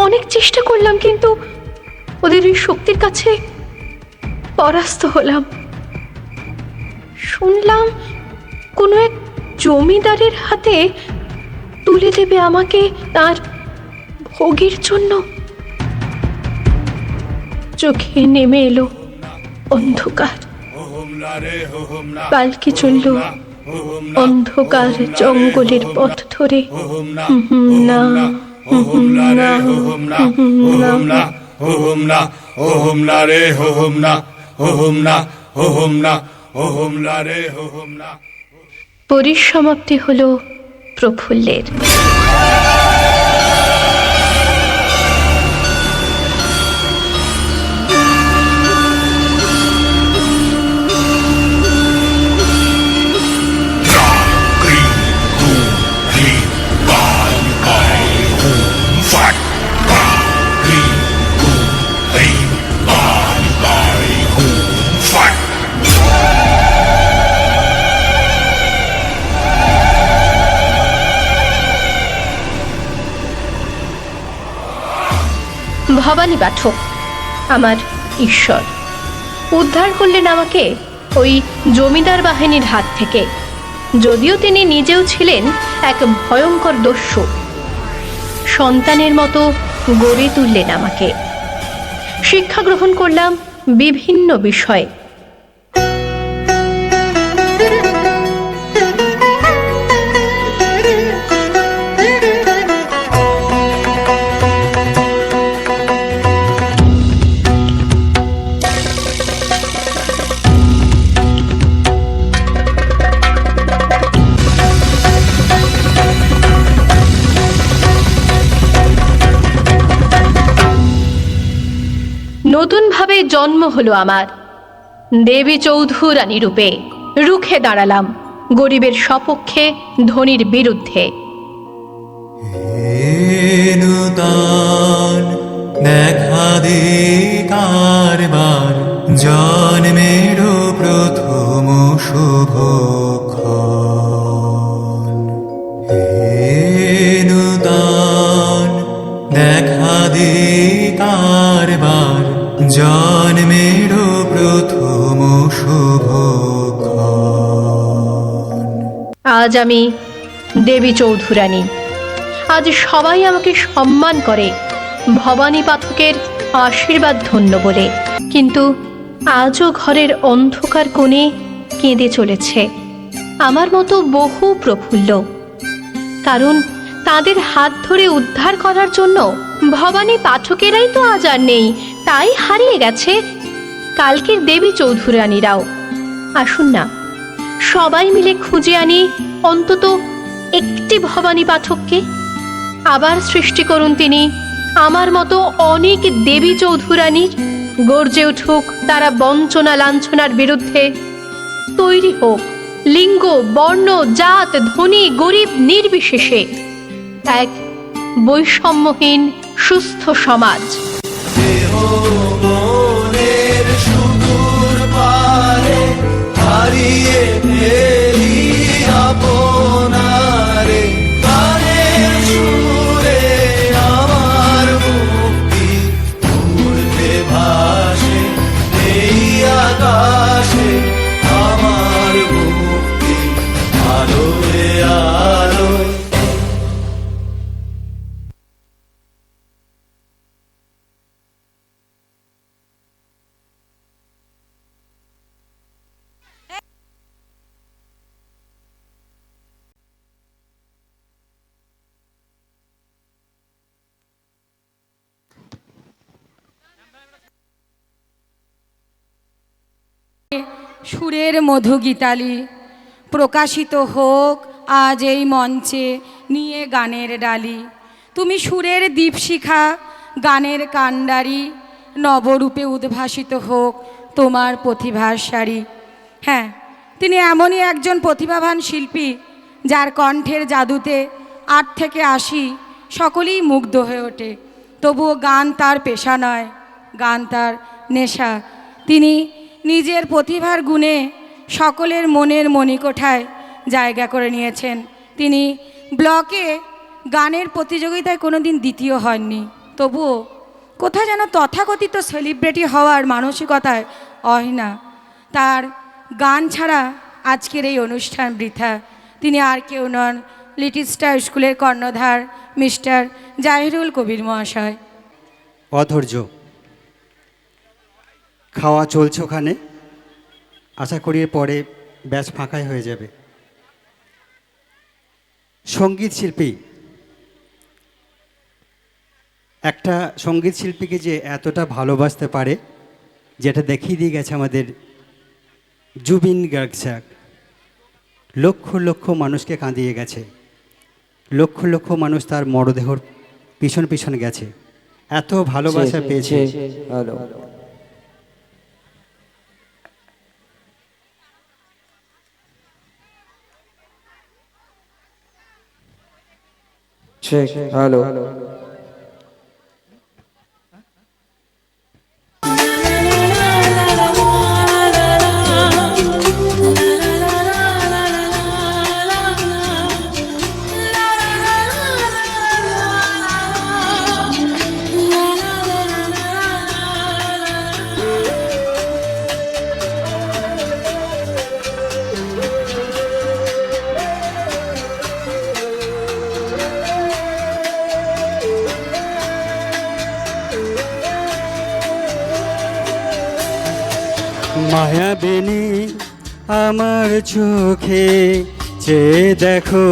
অনেক চেষ্টা করলাম, কিন্তু ওদের ওই শক্তির কাছে পরাস্ত হলাম। শুনলাম কোনো এক জমিদারের হাতে তুলে দেবে আমাকে তার ভোগের জন্য। চোখে নেমে এলো অন্ধকার, পালকি চলল অন্ধকার জঙ্গলের পথ ধরে। না পরিসমাপ্তি হলো প্রফুল্লের। ভবানী পাঠক আমার ঈশ্বর উদ্ধার করলেন আমাকে ওই জমিদার বাহিনীর হাত থেকে, যদিও তিনি নিজেও ছিলেন এক ভয়ঙ্কর দস্যু। সন্তানের মতো গড়ে তুললেন আমাকে। শিক্ষা গ্রহণ করলাম বিভিন্ন বিষয়ে। নতুনভাবে জন্ম হলো আমার। দেবী চৌধুরানী রূপে রুখে দাঁড়ালাম গরিবের সপক্ষে, ধনীর বিরুদ্ধে। দেখা দে কারবার জন্মের প্রথম শুভক্ষণ। দেখা দে কারবার জন্মের প্রথম শুভক্ষণ। আজ আমি দেবী চৌধুরানী, আজ সবাই আমাকে সম্মান করে ভবানী পাঠকের আশীর্বাদ ধন্য বলে। কিন্তু আজও ঘরের অন্ধকার কোণে কেঁদে চলেছে আমার মতো বহু প্রফুল্ল, কারণ তাদের হাত ধরে উদ্ধার করার জন্য ভবানী পাঠকেরাই তো আজ আর নেই, তাই হারিয়ে গেছে কালকের দেবী চৌধুরানীরাও। আসুন না সবাই মিলে খুঁজে আনি অন্তত একটি ভবানী পাঠককে। আবার সৃষ্টি করুন তিনি আমার মতো অনেক দেবী চৌধুরানীর। গর্জে উঠুক তারা বঞ্চনা লাঞ্ছনার বিরুদ্ধে। তৈরি হোক লিঙ্গ, বর্ণ, জাত, ধনী গরিব নির্বিশেষে এক বৈষম্যহীন সুস্থ সমাজ। হারিয়ে ফেলি আপনারে, গানের সুরে আমার মুক্তি উড়তে ভাসে এই আকাশে। আমার মুক্তি আলোয় আলোয়। সুরের মধু গীতালি প্রকাশিত হোক আজ এই মঞ্চে নিয়ে গানের ডালি। তুমি সুরের দীপশিখা, গানের কাণ্ডারি, নবরূপে উদ্ভাসিত হোক তোমার প্রতিভার সারি। হ্যাঁ, তিনি এমনই একজন প্রতিভাবান শিল্পী যার কণ্ঠের জাদুতে 8 থেকে 80 সকলেই মুগ্ধ হয়ে ওঠে। তবুও গান তার পেশা নয়, গান তার নেশা। তিনি নিজের প্রতিভার গুণে সকলের মনের মণিকোঠায় জায়গা করে নিয়েছেন। তিনি ব্লকে গানের প্রতিযোগিতায় কোনোদিন দ্বিতীয় হননি, তবুও কোথায় যেন তথাকথিত সেলিব্রিটি হওয়ার মানসিকতায় অহনা, তার গান ছাড়া আজকের এই অনুষ্ঠান বৃথা। তিনি আর কেউ নন, লিটল স্টার স্কুলের কর্ণধার মিস্টার জাহিরুল কবির মহাশয়। অধৈর্য খাওয়া চলছে ওখানে, আশা করি পরে ব্যাচ ফাঁকাই হয়ে যাবে। সঙ্গীত শিল্পী, একটা সঙ্গীত শিল্পীকে যে এতটা ভালোবাসতে পারে, যেটা দেখিয়ে দিয়ে গেছে আমাদের জুবিন গার্গ স্যার। লক্ষ লক্ষ মানুষকে কাঁদিয়ে গেছে, লক্ষ লক্ষ মানুষ তার মরদেহর পিছন পিছন গেছে, এত ভালোবাসা পেয়েছে। হ্যালো, মায়াবিনী আমার চোখে চেয়ে দেখো,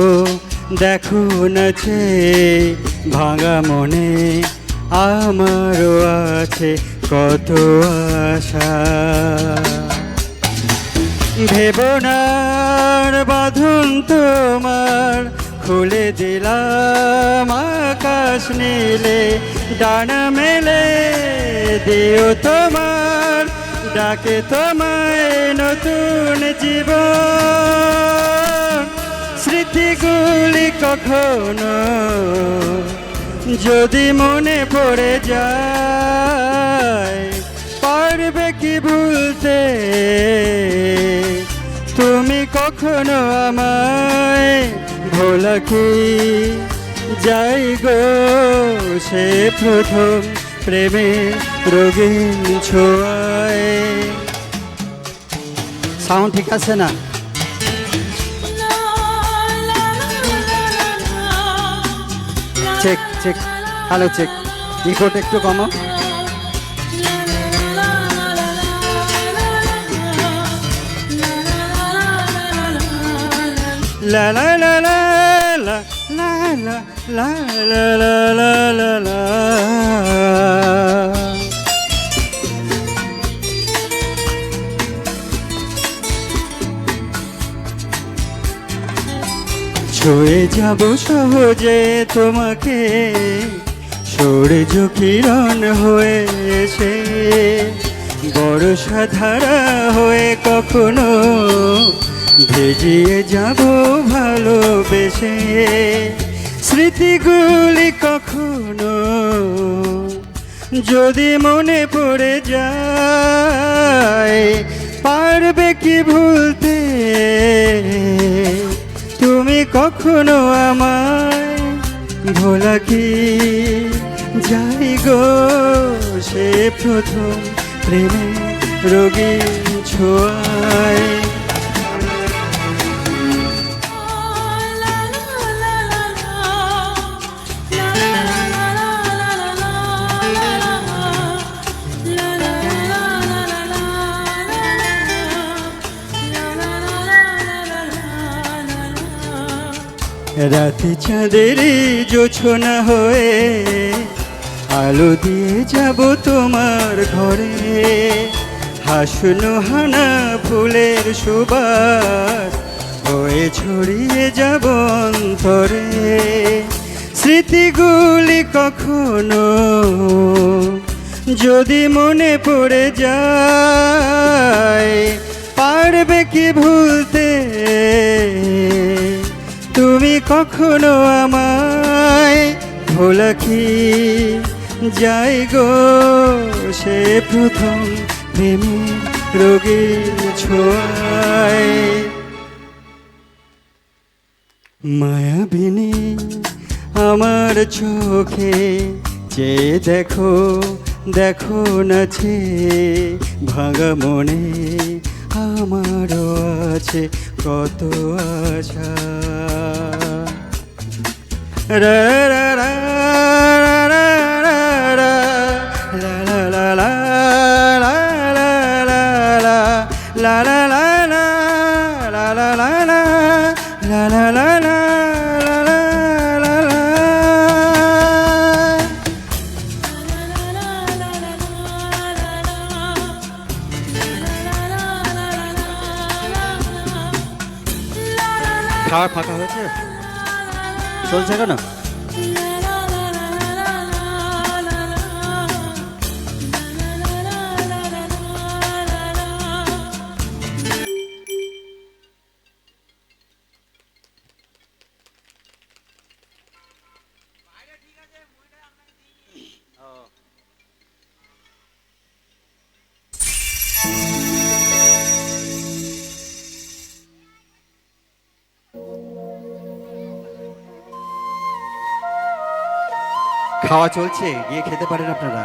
দেখো নাচে ভাঙা মনে আমারও আছে কত আশা। ভেবনার বাঁধন তোমার খুলে দিলাম আকাশ নীলে, ডানা মেলে দিও তোমার ডাকে তোমায় নতুন জীবন। স্মৃতিগুলি কখনো যদি মনে পড়ে যায়, পারবে কি ভুলতে তুমি কখনো আমায়? ভোলা কি যাই গো সে প্রথম প্রেমে রঙিন ছোঁয়ায়। সাউন্ড ঠিক আছে না? Check check, hello check, report একটু কমো। লা লা লা লা লা লা লা লা লা লা লা লা। ছুঁয়ে যাব সহজে তোমাকে, সূর্য কিরণ হয়েছে বর্ষা ধারা হয়ে, কখনো ভিজিয়ে যাব ভালোবেসে। স্মৃতিগুলি কখনো যদি মনে পড়ে যায়, পারবে কি ভুলতে তুমি কখনো আমায়? ভোলা কি যাই গো সে প্রথম প্রেমে রঙিন ছোঁয়ায়। রাতে চাঁদেরই জোছনা হয়ে আলো দিয়ে যাব তোমার ঘরে, হাসনো হানা ফুলের সুবাস হয়ে ছড়িয়ে যাব অন্তরে। স্মৃতিগুলি কখনো যদি মনে পড়ে যায়, পারবে কি ভুলতে তুমি কখনো আমায়? ভোলা কি যাই গো সে প্রথম প্রেমে রঙিন ছোঁয়ায়। মায়াবিনী আমার চোখে চেয়ে দেখো, দেখো নাছে ভাঙা মনে আমারও আছে কত আশা। রা রা রা রা রা রা লা লা লা লা লা লা লা লা লা লা লা লা লা লা লা লা লা লা। খাওয়া ফাঁকা হয়েছে, চলছে কেন? খাওয়া চলছে, গিয়ে খেতে পারেন আপনারা।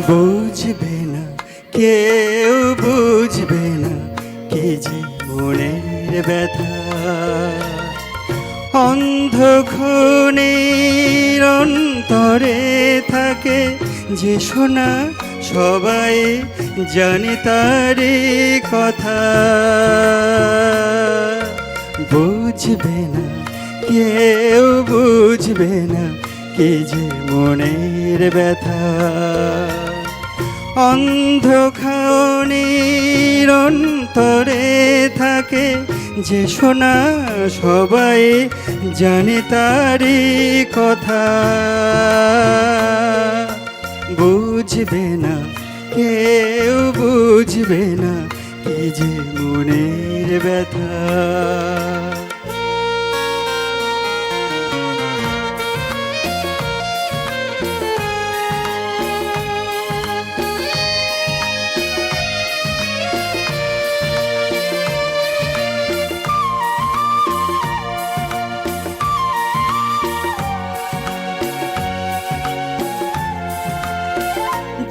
বুঝবে না কেউ, বুঝবে না কি যে মনের ব্যথা, অন্ধক্ষণের অন্তরে থাকে যে শোনা, সবাই জানে তারে কথা। বুঝবে না কেউ, বুঝবে না কি যে মনের ব্যথা, অন্ধক্ষণের অন্তরে থাকে যে শোনা, সবাই জানে তারি কথা। বুঝবে না কেউ, বুঝবে না কি যে মনের ব্যথা।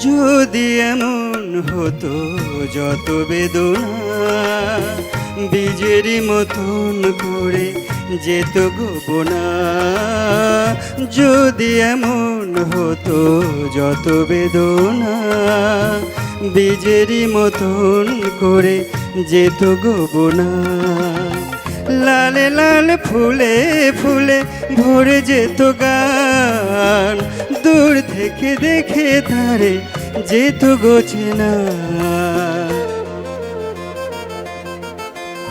যদি এমন হতো যত বেদনা বীজের মতন করে যেত গোপনা, যদি এমন হতো যত বেদনা বীজের মতন করে যেত গোপনা, লালে লাল ফুলে ফুলে ভরে যেত গান, দূর থেকে দেখে তারে যেত গোছে না।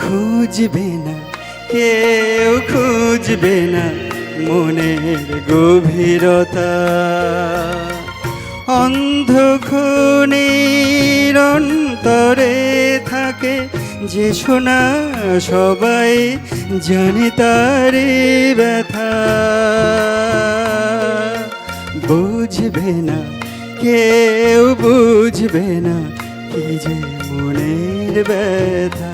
খুঁজবে না কেউ, খুঁজবে না মনের গভীরতা, অন্ধক্ষণের অন্তরে থাকে যে শোনা, সবাই জানে তারে ব্যথা। বুঝবে না কেউ, বুঝবে না কি যে মনের ব্যথা।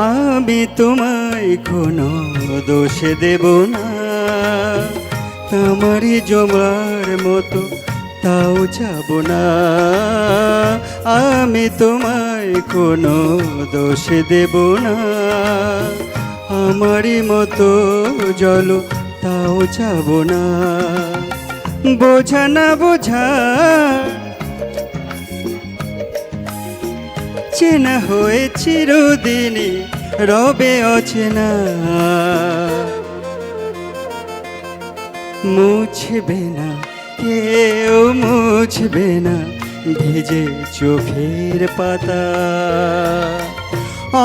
আমি তোমায় কোনো দোষ দেব না, তোমারই জমার মতো তাও যাব না। আমি তোমায় কোনো দোষ দেব না, আমারই মতো জল তাও যাব না। বোঝা না বোঝা চেনা হয়ে চিরদিনই রবে অচেনা, মুছবে না কেউ, মুছবে না ভিজে চোখের পাতা,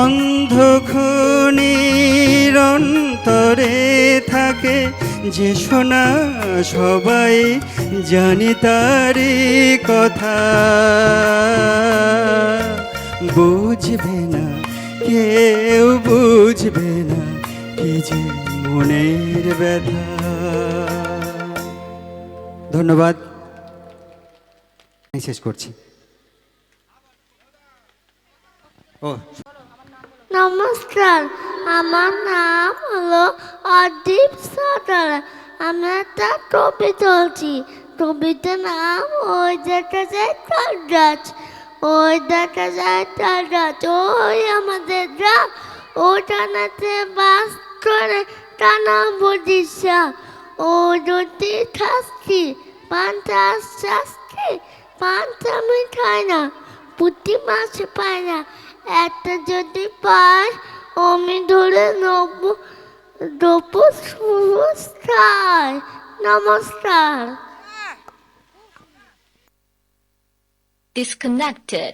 অন্ধক্ষণের অন্তরে থাকে যে শোনা সবাই জানি তারি কথা, বুঝবে না কেউ বুঝবে না কি যে মনের ব্যথা। ধন্যবাদ, আমি শেষ করছি। ও নমস্কার, আমার নাম হলো অদীপ সরকার। আমি একটা টপি চলছি। টপিতে নাম ওই দেখা যায় তাল গাছ, ওই দেখা যায় তাল গাছ, ওই আমাদের গ্রাম, ও টানাতে বাস করে টানা বদিশা, ও যদি খাচ্ছি পান্তা শাস্তি, পান্তা আমি খাই না, পুঁটি মাছ পাই না, একটা যদি পাই আমি ধরে নেব পুরস্কার। নমস্কার। Disconnected.